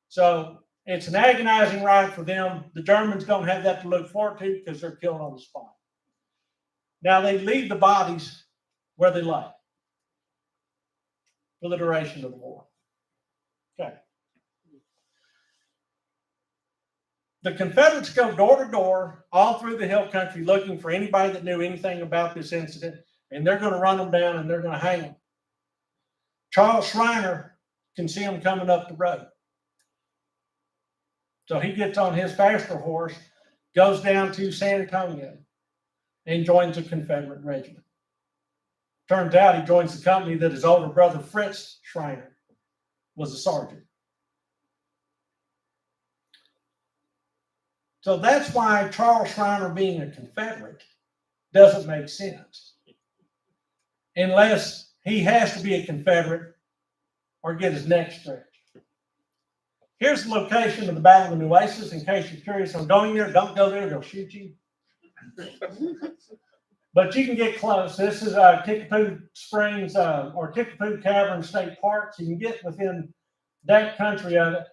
So it's an agonizing ride for them. The Germans don't have that to look forward to because they're killed on the spot. Now they leave the bodies where they lay for the duration of the war. Okay. The Confederates go door to door all through the hill country looking for anybody that knew anything about this incident, and they're going to run them down and they're going to hang them. Charles Schreiner can see them coming up the road. So he gets on his faster horse, goes down to San Antonio, and joins a Confederate regiment. Turns out he joins the company that his older brother Fritz Schreiner was a sergeant. So that's why Charles Schreiner being a Confederate doesn't make sense. Unless he has to be a Confederate or get his neck stretched. Here's the location of the Battle of the Nueces. In case you're curious on going there, don't go there, they'll shoot you. But you can get close. This is Kickapoo Springs or Kickapoo Cavern State Park. So you can get within that country of it.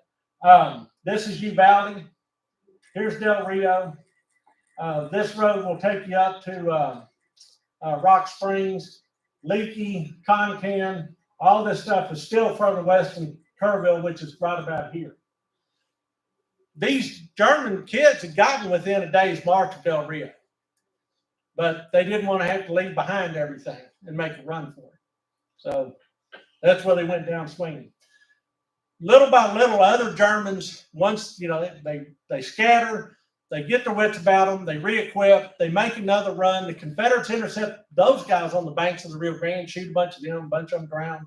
This is Uvalde. Here's Del Rio. This road will take you up to Rock Springs, Leakey, Concan. All this stuff is still further west than Kerrville, which is right about here. These German kids had gotten within a day's march of Del Rio, but they didn't want to have to leave behind everything and make a run for it. So that's where they went down swinging. Little by little, other Germans, once they scatter, they get their wits about them, they re-equip, they make another run. The Confederates intercept those guys on the banks of the Rio Grande, shoot a bunch of them, a bunch of them drown.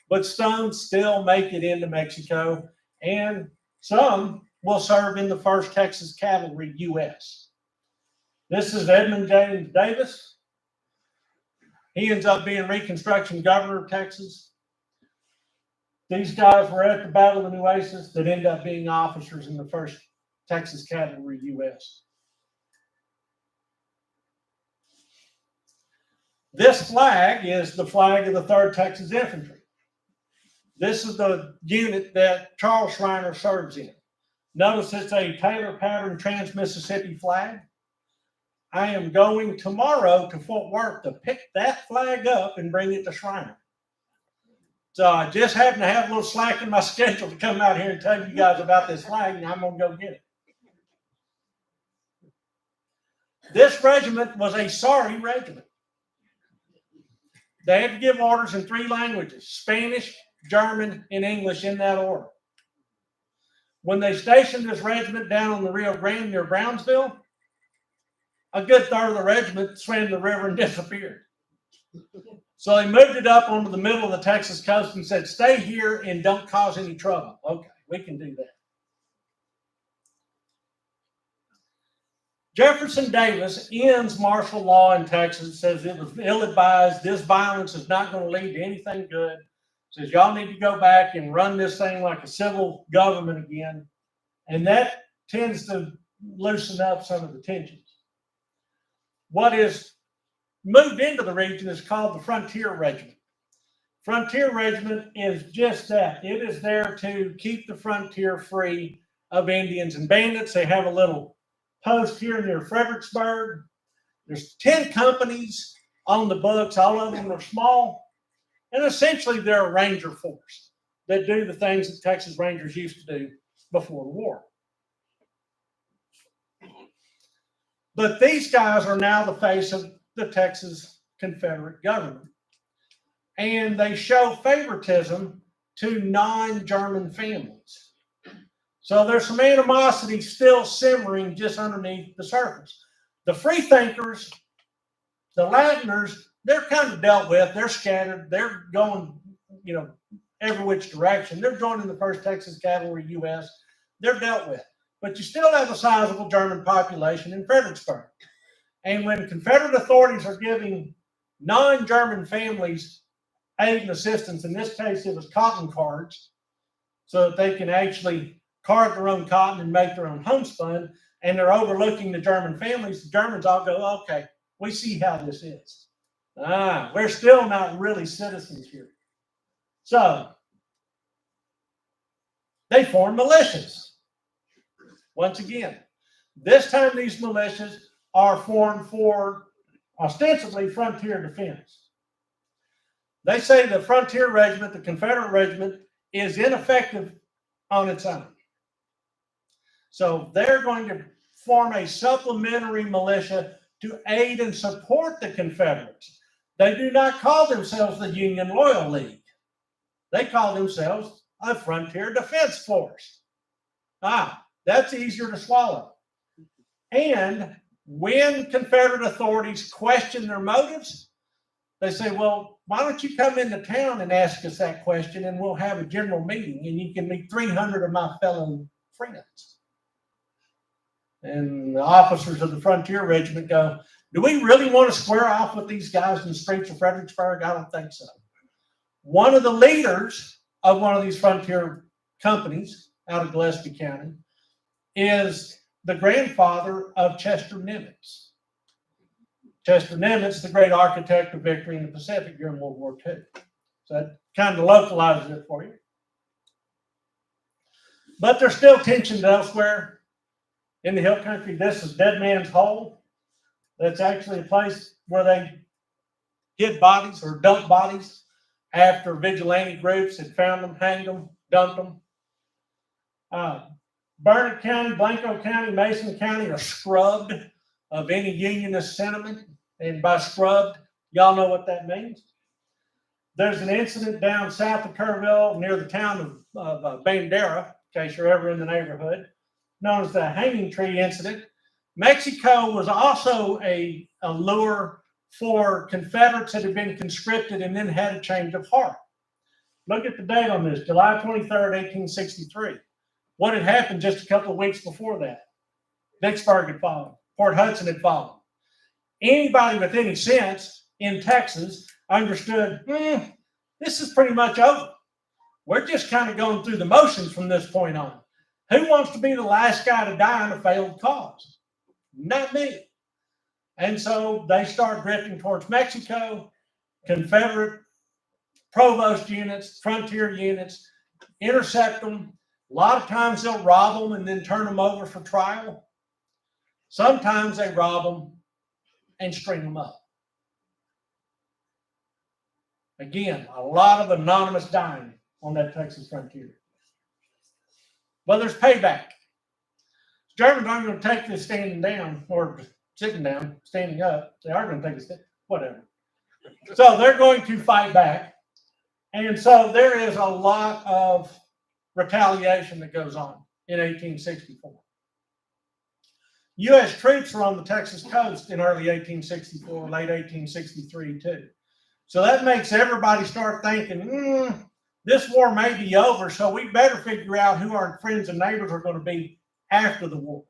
But some still make it into Mexico, and some will serve in the 1st Texas Cavalry, U.S. This is Edmund James Davis. He ends up being Reconstruction Governor of Texas. These guys were at the Battle of the Nueces that end up being officers in the 1st Texas Cavalry, U.S. This flag is the flag of the 3rd Texas Infantry. This is the unit that Charles Schreiner serves in. Notice it's a Taylor pattern Trans-Mississippi flag. I am going tomorrow to Fort Worth to pick that flag up and bring it to Schreiner. So I just happen to have a little slack in my schedule to come out here and tell you guys about this flag, and I'm going to go get it. This regiment was a sorry regiment. They had to give orders in 3 languages, Spanish, German, and English in that order. When they stationed this regiment down on the Rio Grande near Brownsville, a good third of the regiment swam the river and disappeared. So they moved it up onto the middle of the Texas coast and said, stay here and don't cause any trouble. Okay, we can do that. Jefferson Davis ends martial law in Texas, says it was ill-advised, this violence is not going to lead to anything good. Says y'all need to go back and run this thing like a civil government again. And that tends to loosen up some of the tensions. What is moved into the region is called the Frontier Regiment. Frontier Regiment is just that. It is there to keep the frontier free of Indians and bandits. They have a little post here near Fredericksburg. There's 10 companies on the books. All of them are small. And essentially, they're a ranger force that do the things that Texas Rangers used to do before the war. But these guys are now the face of the Texas Confederate government. And they show favoritism to non-German families. So there's some animosity still simmering just underneath the surface. The freethinkers, the Latiners, they're kind of dealt with. They're scattered. They're going, every which direction. They're joining the 1st Texas Cavalry, U.S. They're dealt with. But you still have a sizable German population in Fredericksburg. And when Confederate authorities are giving non-German families aid and assistance, in this case it was cotton cards, so that they can actually card their own cotton and make their own homespun, and they're overlooking the German families, the Germans all go, okay, we see how this is. We're still not really citizens here. So they form militias. Once again, this time these militias are formed for ostensibly frontier defense. They say the Frontier Regiment, the Confederate Regiment, is ineffective on its own. So they're going to form a supplementary militia to aid and support the Confederates. They do not call themselves the Union Loyal League. They call themselves a Frontier Defense Force. That's easier to swallow. And when Confederate authorities question their motives, they say, well, why don't you come into town and ask us that question, and we'll have a general meeting, and you can meet 300 of my fellow friends. And the officers of the Frontier Regiment go, do we really want to square off with these guys in the streets of Fredericksburg? I don't think so. One of the leaders of one of these frontier companies out of Gillespie County is the grandfather of Chester Nimitz. Chester Nimitz, the great architect of victory in the Pacific during World War II. So that kind of localizes it for you. But there's still tension elsewhere in the hill country. This is Dead Man's Hole. That's actually a place where they hid bodies or dumped bodies after vigilante groups had found them, hanged them, dumped them. Burnett County, Blanco County, Mason County are scrubbed of any Unionist sentiment. And by scrubbed, y'all know what that means. There's an incident down south of Kerrville near the town of Bandera, in case you're ever in the neighborhood, known as the Hanging Tree Incident. Mexico was also a lure for Confederates that had been conscripted and then had a change of heart. Look at the date on this, July 23rd, 1863. What had happened just a couple of weeks before that? Vicksburg had fallen. Port Hudson had fallen. Anybody with any sense in Texas understood, this is pretty much over. We're just kind of going through the motions from this point on. Who wants to be the last guy to die in a failed cause? Not me. And so they start drifting towards Mexico. Confederate provost units, frontier units, intercept them. A lot of times they'll rob them and then turn them over for trial. Sometimes they rob them and string them up. Again, a lot of anonymous dying on that Texas frontier. Well, there's payback. Germans aren't going to take this standing down or sitting down, standing up. They are going to take a whatever. So they're going to fight back. And so there is a lot of retaliation that goes on in 1864. U.S. troops were on the Texas coast in early 1864, late 1863 too. So that makes everybody start thinking, this war may be over, so we better figure out who our friends and neighbors are going to be after the war.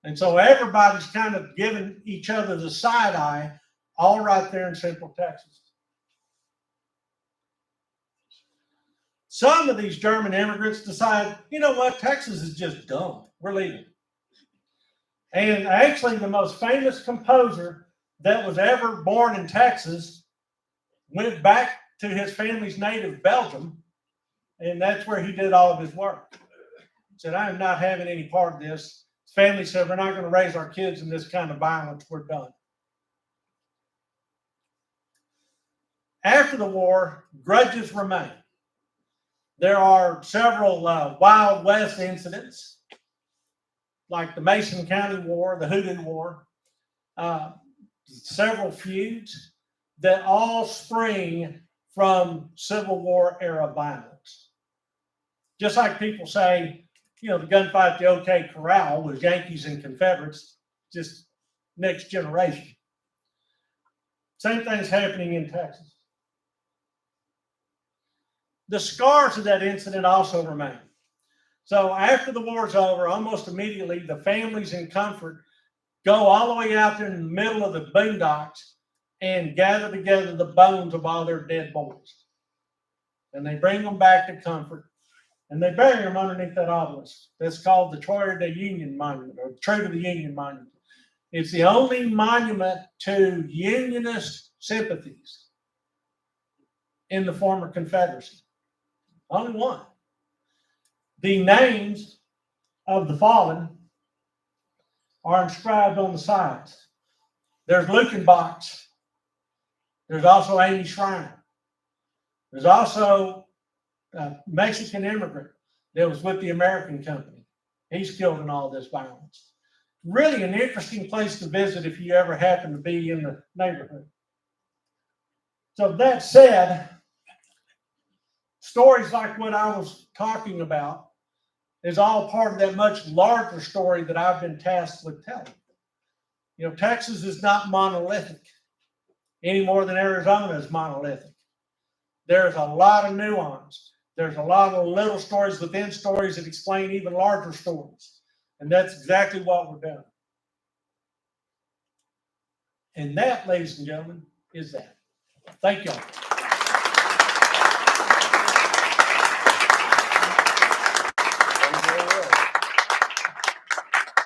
And so everybody's kind of giving each other the side eye, all right there in Central Texas. Some of these German immigrants decide, you know what, Texas is just dumb. We're leaving. And actually, the most famous composer that was ever born in Texas went back to his family's native Belgium, and that's where he did all of his work. He said, I am not having any part of this. His family said, we're not going to raise our kids in this kind of violence. We're done. After the war, grudges remain. There are several Wild West incidents, like the Mason County War, the Hoodoo War, several feuds that all spring from Civil War era violence. Just like people say, you know, the gunfight at the OK Corral was Yankees and Confederates, just next generation. Same thing's happening in Texas. The scars of that incident also remain. So after the war's over, almost immediately, the families in Comfort go all the way out there in the middle of the boondocks and gather together the bones of all their dead boys. And they bring them back to Comfort, and they bury them underneath that obelisk. That's called the Troyer de Union Monument, or True to the Union Monument. It's the only monument to Unionist sympathies in the former Confederacy. Only one. The names of the fallen are inscribed on the sides. There's Lukenbach's. There's also Amy Schreiner. There's also a Mexican immigrant that was with the American company He's killed in all this violence. Really an interesting place to visit if you ever happen to be in the neighborhood. So that said, stories like what I was talking about is all part of that much larger story that I've been tasked with telling. You know, Texas is not monolithic any more than Arizona is monolithic. There's a lot of nuance. There's a lot of little stories within stories that explain even larger stories. And that's exactly what we're doing. And that, ladies and gentlemen, is that. Thank y'all.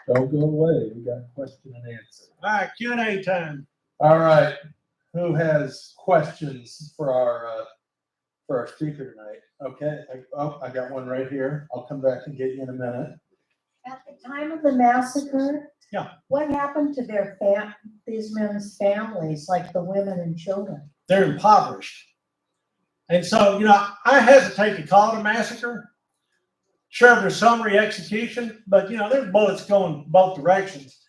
Don't go away. We got question and answer. All right, Q&A time. All right. Who has questions for our speaker tonight? Okay. I got one right here. I'll come back and get you in a minute. At the time of the massacre, Yeah. What happened to these men's families, like the women and children? They're impoverished. And so, you know, I hesitate to call it a massacre. Sure, there's summary execution, but, you know, there's bullets going both directions.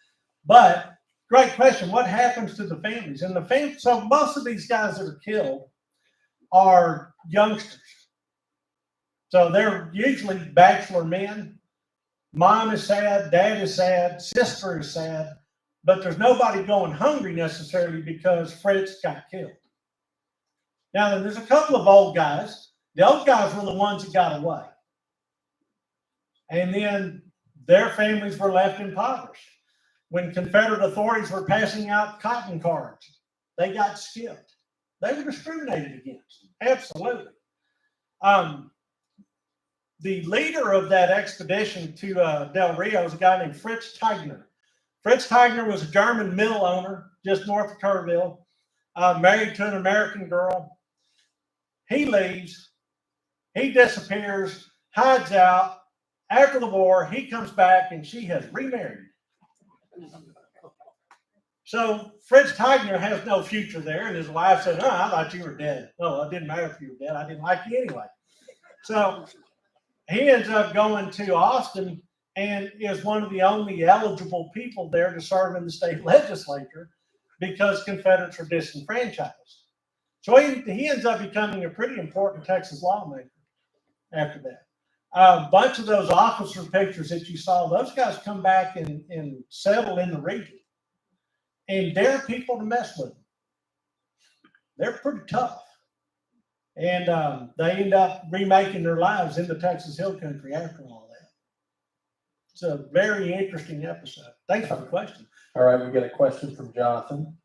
But great question. What happens to the families? And so most of these guys that are killed are youngsters. So they're usually bachelor men. Mom is sad, dad is sad, sister is sad, but there's nobody going hungry necessarily because Fritz got killed. Now, there's a couple of old guys. The old guys were the ones that got away. And then their families were left impoverished. When Confederate authorities were passing out cotton cards, they got skipped. They were discriminated against. Absolutely. The leader of that expedition to Del Rio is a guy named Fritz Teigner. Fritz Teigner was a German mill owner just north of Kerrville, married to an American girl. He leaves, he disappears, hides out. After the war, he comes back and she has remarried. So Fritz Teigner has no future there, and his wife said, "Oh, I thought you were dead." "Oh, it didn't matter if you were dead. I didn't like you anyway." So he ends up going to Austin and is one of the only eligible people there to serve in the state legislature because Confederates are disenfranchised. So he ends up becoming a pretty important Texas lawmaker after that. A bunch of those officer pictures that you saw, those guys come back and settle in the region and dare people to mess with them. They're pretty tough. And they end up remaking their lives in the Texas Hill Country after all that. It's a very interesting episode. Thanks for the question. All right, we got a question from Jonathan.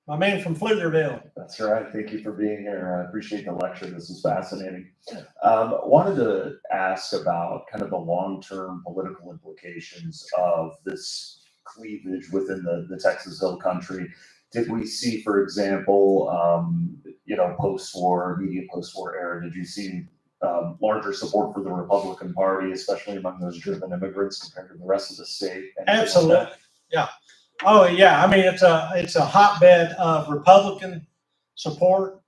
My man from Pflugerville. That's right. Thank you for being here. I appreciate the lecture. This is fascinating. Wanted to ask about kind of the long-term political implications of this cleavage within the Texas Hill Country. Did we see, for example, post-war, immediate post-war era, did you see larger support for the Republican Party, especially among those driven immigrants compared to the rest of the state? Absolutely. Yeah. Oh yeah. I mean, it's a hotbed of Republican support,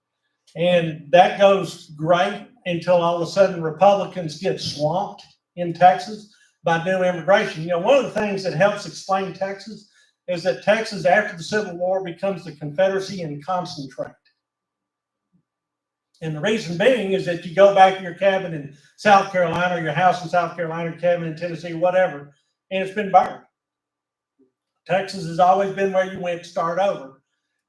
and that goes great until all of a sudden Republicans get swamped in Texas by new immigration. You know, one of the things that helps explain Texas is that Texas, after the Civil War, becomes the Confederacy in concentrate. And the reason being is that you go back to your cabin in South Carolina, or your house in South Carolina, or cabin in Tennessee, whatever, and it's been burned. Texas has always been where you went to start over.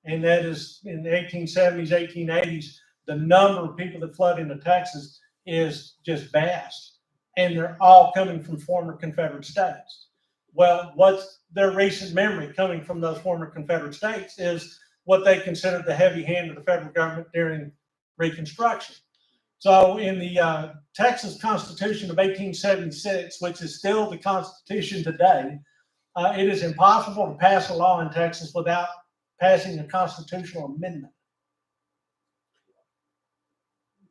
And that is in the 1870s, 1880s, the number of people that flood into Texas is just vast. And they're all coming from former Confederate states. Well, what's their recent memory coming from those former Confederate states is what they considered the heavy hand of the federal government during Reconstruction. So in the Texas Constitution of 1876, which is still the Constitution today, it is impossible to pass a law in Texas without passing a constitutional amendment.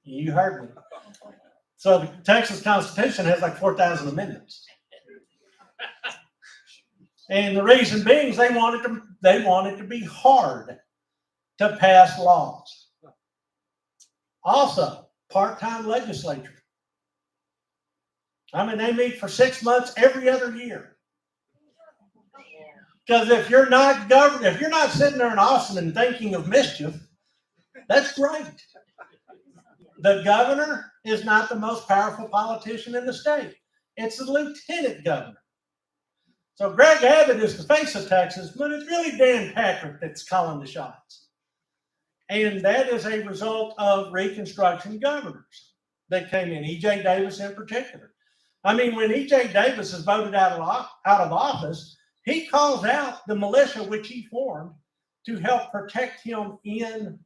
You heard me. So the Texas Constitution has like 4,000 amendments. And the reason being is they want it to be hard to pass laws. Also, part-time legislature. I mean, they meet for 6 months every other year. Because if you're not sitting there in Austin and thinking of mischief, that's great. The governor is not the most powerful politician in the state. It's the lieutenant governor. So Greg Abbott is the face of Texas, but it's really Dan Patrick that's calling the shots. And that is a result of Reconstruction governors that came in, E.J. Davis in particular. I mean, when E.J. Davis is voted out of office, he calls out the militia which he formed to help protect him in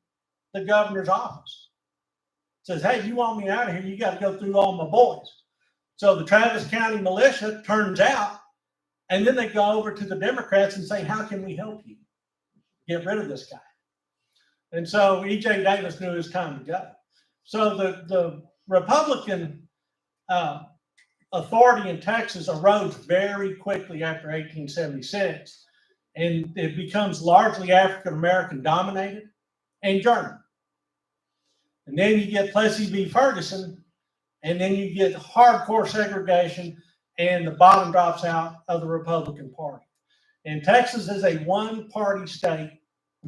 the governor's office. Says, hey, you want me out of here, you got to go through all my boys. So the Travis County militia turns out, and then they go over to the Democrats and say, how can we help you get rid of this guy? And so E.J. Davis knew it was time to go. So the Republican authority in Texas erodes very quickly after 1876, and it becomes largely African-American dominated and German. And then you get Plessy v. Ferguson, and then you get hardcore segregation, and the bottom drops out of the Republican Party. And Texas is a one-party state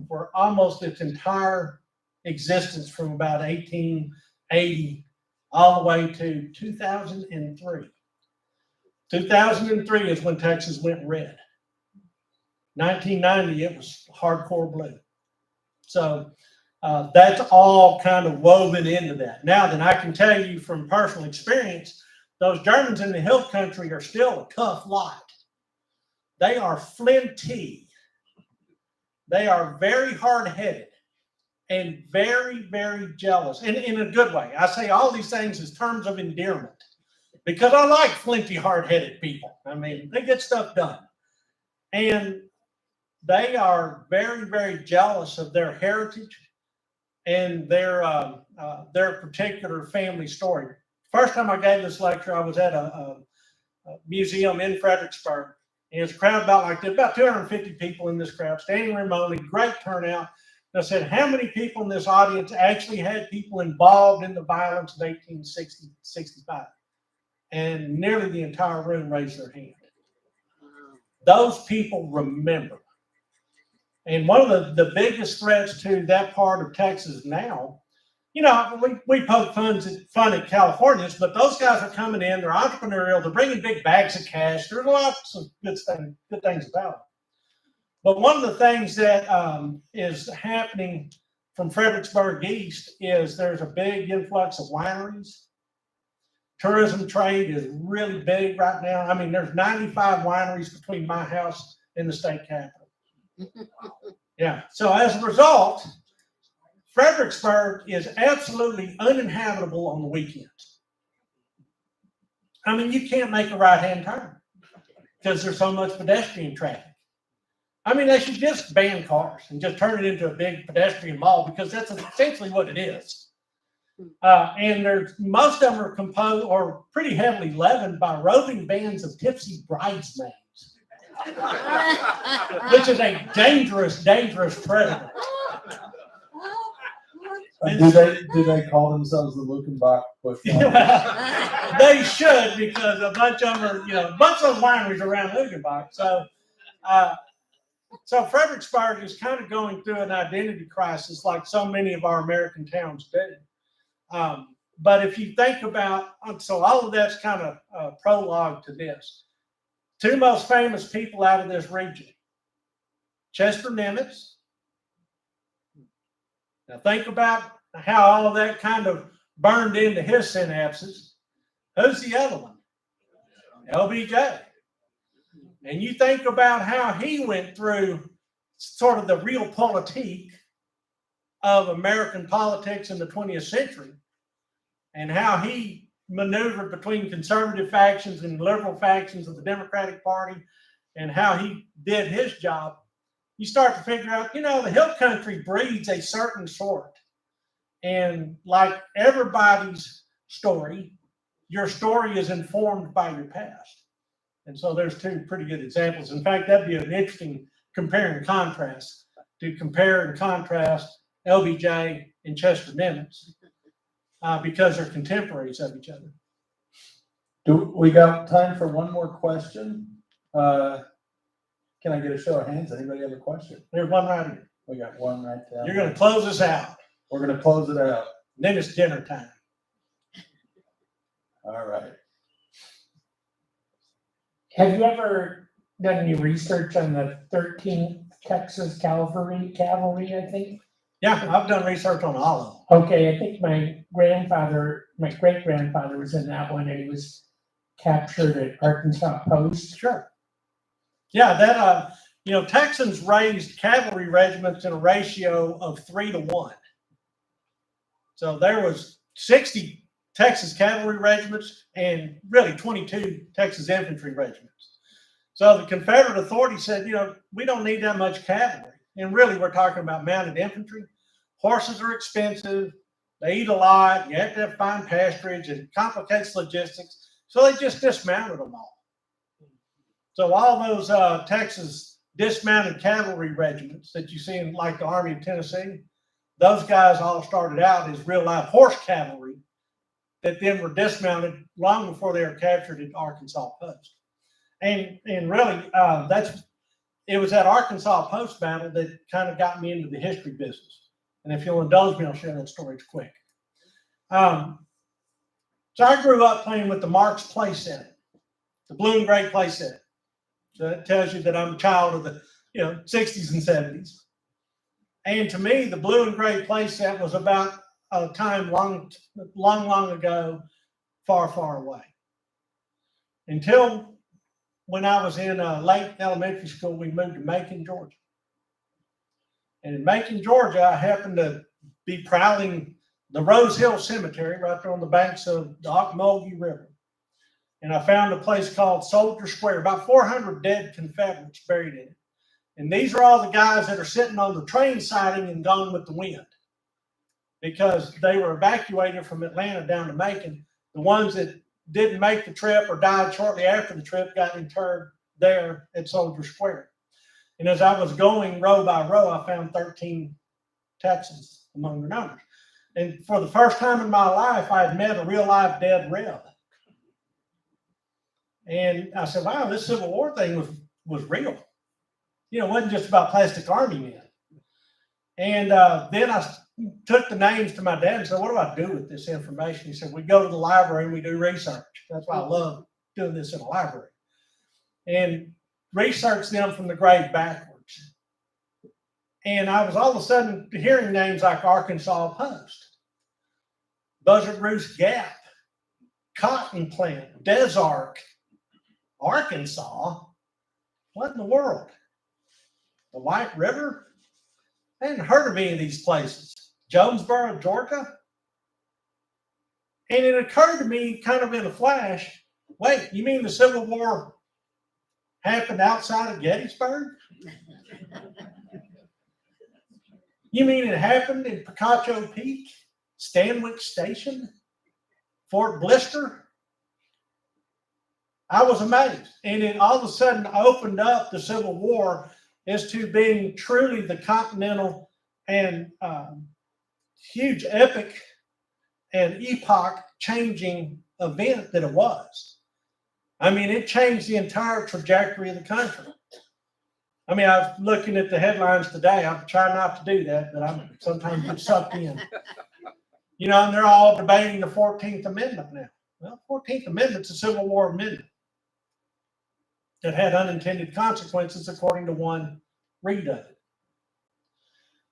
for almost its entire existence from about 1880 all the way to 2003. 2003 is when Texas went red. 1990, it was hardcore blue. So that's all kind of woven into that. Now, then I can tell you from personal experience, those Germans in the hill country are still a tough lot. They are flinty. They are very hard-headed and very, very jealous, and in a good way. I say all these things as terms of endearment because I like flinty, hard-headed people. I mean, they get stuff done. And they are very, very jealous of their heritage and their particular family story. First time I gave this lecture, I was at a museum in Fredericksburg. And it was a crowd about 250 people in this crowd, standing room only, great turnout. And I said, how many people in this audience actually had people involved in the violence of 1860-65? And nearly the entire room raised their hand. Those people remember. And one of the biggest threats to that part of Texas now, you know, we poke fun at Californians, but those guys are coming in, they're entrepreneurial, they're bringing big bags of cash. There's lots of good things about it. But one of the things that is happening from Fredericksburg East is there's a big influx of wineries. Tourism trade is really big right now. I mean, there's 95 wineries between my house and the state capitol. Yeah. So as a result, Fredericksburg is absolutely uninhabitable on the weekends. I mean, you can't make a right-hand turn because there's so much pedestrian traffic. I mean, they should just ban cars and just turn it into a big pedestrian mall because that's essentially what it is. And most of them are composed or pretty heavily leavened by roving bands of tipsy bridesmaids, which is a dangerous, dangerous predator. Do they call themselves the Lukenbach Bush? They should, because a bunch of them are, a bunch of wineries around Lukenbach. So Fredericksburg is kind of going through an identity crisis like so many of our American towns do. But if you think about, so all of that's kind of a prologue to this. Two most famous people out of this region, Chester Nimitz. Now think about how all of that kind of burned into his synapses. Who's the other one? LBJ. And you think about how he went through sort of the realpolitik of American politics in the 20th century and how he maneuvered between conservative factions and liberal factions of the Democratic Party and how he did his job. You start to figure out, the hill country breeds a certain sort. And like everybody's story, your story is informed by your past. And so there's two pretty good examples. In fact, that'd be an interesting compare and contrast, to compare and contrast LBJ and Chester Nimitz because they're contemporaries of each other. Do we got time for one more question? Can I get a show of hands? Anybody have a question? There's one right here. We got one right there. You're gonna close us out. We're gonna close it out. Then it's dinner time. All right. Have you ever done any research on the 13th Texas Cavalry, I think? Yeah, I've done research on all of them. Okay, I think my great grandfather was in that one and he was captured at Arkansas Post. Sure. Yeah, that, Texans raised cavalry regiments in a ratio of 3-to-1. So there was 60 Texas cavalry regiments and really 22 Texas infantry regiments. So the Confederate authorities said, we don't need that much cavalry. And really, we're talking about mounted infantry. Horses are expensive. They eat a lot. You have to have fine pasturage. It complicates logistics. So they just dismounted them all. So all those Texas dismounted cavalry regiments that you see in like the Army of Tennessee, those guys all started out as real live horse cavalry that then were dismounted long before they were captured at Arkansas Post. And really, it was that Arkansas Post battle that kind of got me into the history business. And if you'll indulge me, I'll share that story quick. So I grew up playing with the Marks play set, the blue and gray play set. So that tells you that I'm a child of the 60s and 70s. And to me, the blue and gray play set was about a time long ago, far, far away. Until when I was in late elementary school, we moved to Macon, Georgia. And in Macon, Georgia, I happened to be prowling the Rose Hill Cemetery right there on the banks of the Ocmulgee River. And I found a place called Soldier Square, about 400 dead Confederates buried in it. And these are all the guys that are sitting on the train siding and Gone with the Wind, because they were evacuated from Atlanta down to Macon. The ones that didn't make the trip or died shortly after the trip got interred there at Soldier Square. And as I was going row by row, I found 13 Texans among the numbers. And for the first time in my life, I had met a real live dead Reb. And I said, wow, this Civil War thing was real. It wasn't just about plastic army men. And then I took the names to my dad and said, what do I do with this information? He said, we go to the library and we do research. That's why I love doing this in a library. And research them from the grave backwards. And I was all of a sudden hearing names like Arkansas Post, Buzzard Roost Gap, Cotton Plant, Desark, Arkansas. What in the world? The White River? I hadn't heard of any of these places. Jonesboro, Georgia? And it occurred to me kind of in a flash, wait, you mean the Civil War happened outside of Gettysburg? You mean it happened in Picacho Peak, Stanwix Station, Fort Blister? I was amazed. And it all of a sudden opened up the Civil War as to being truly the continental and huge epic and epoch-changing event that it was. I mean, it changed the entire trajectory of the country. I mean, I was looking at the headlines today. I'm trying not to do that, but I'm sometimes get sucked in. And they're all debating the 14th Amendment now. Well, 14th Amendment's a Civil War amendment that had unintended consequences according to one read of it.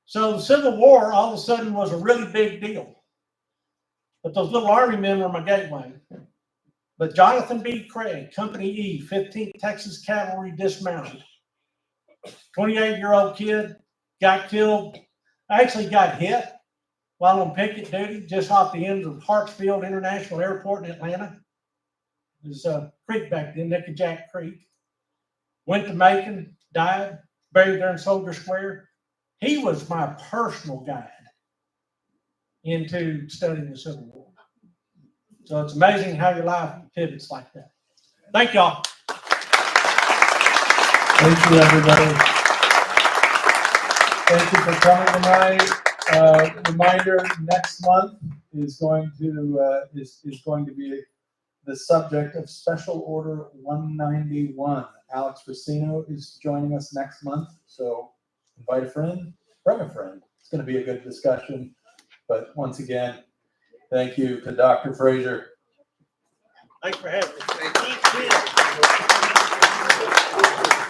So the Civil War all of a sudden was a really big deal. But those little army men were my gateway. But Jonathan B. Craig, Company E, 15th Texas Cavalry dismounted. 28-year-old kid, got killed, actually got hit while on picket duty just off the end of Hartsfield International Airport in Atlanta. It was a creek back then, Nickajack Creek. Went to Macon, died, buried there in Soldier Square. He was my personal guide into studying the Civil War. So it's amazing how your life pivots like that. Thank y'all. Thank you, everybody. Thank you for coming tonight. Reminder: next month is going to be the subject of Special Order 191. Alex Racino is joining us next month, so invite a friend, bring a friend. It's going to be a good discussion. But once again, thank you to Dr. Frazier. Thanks for having me.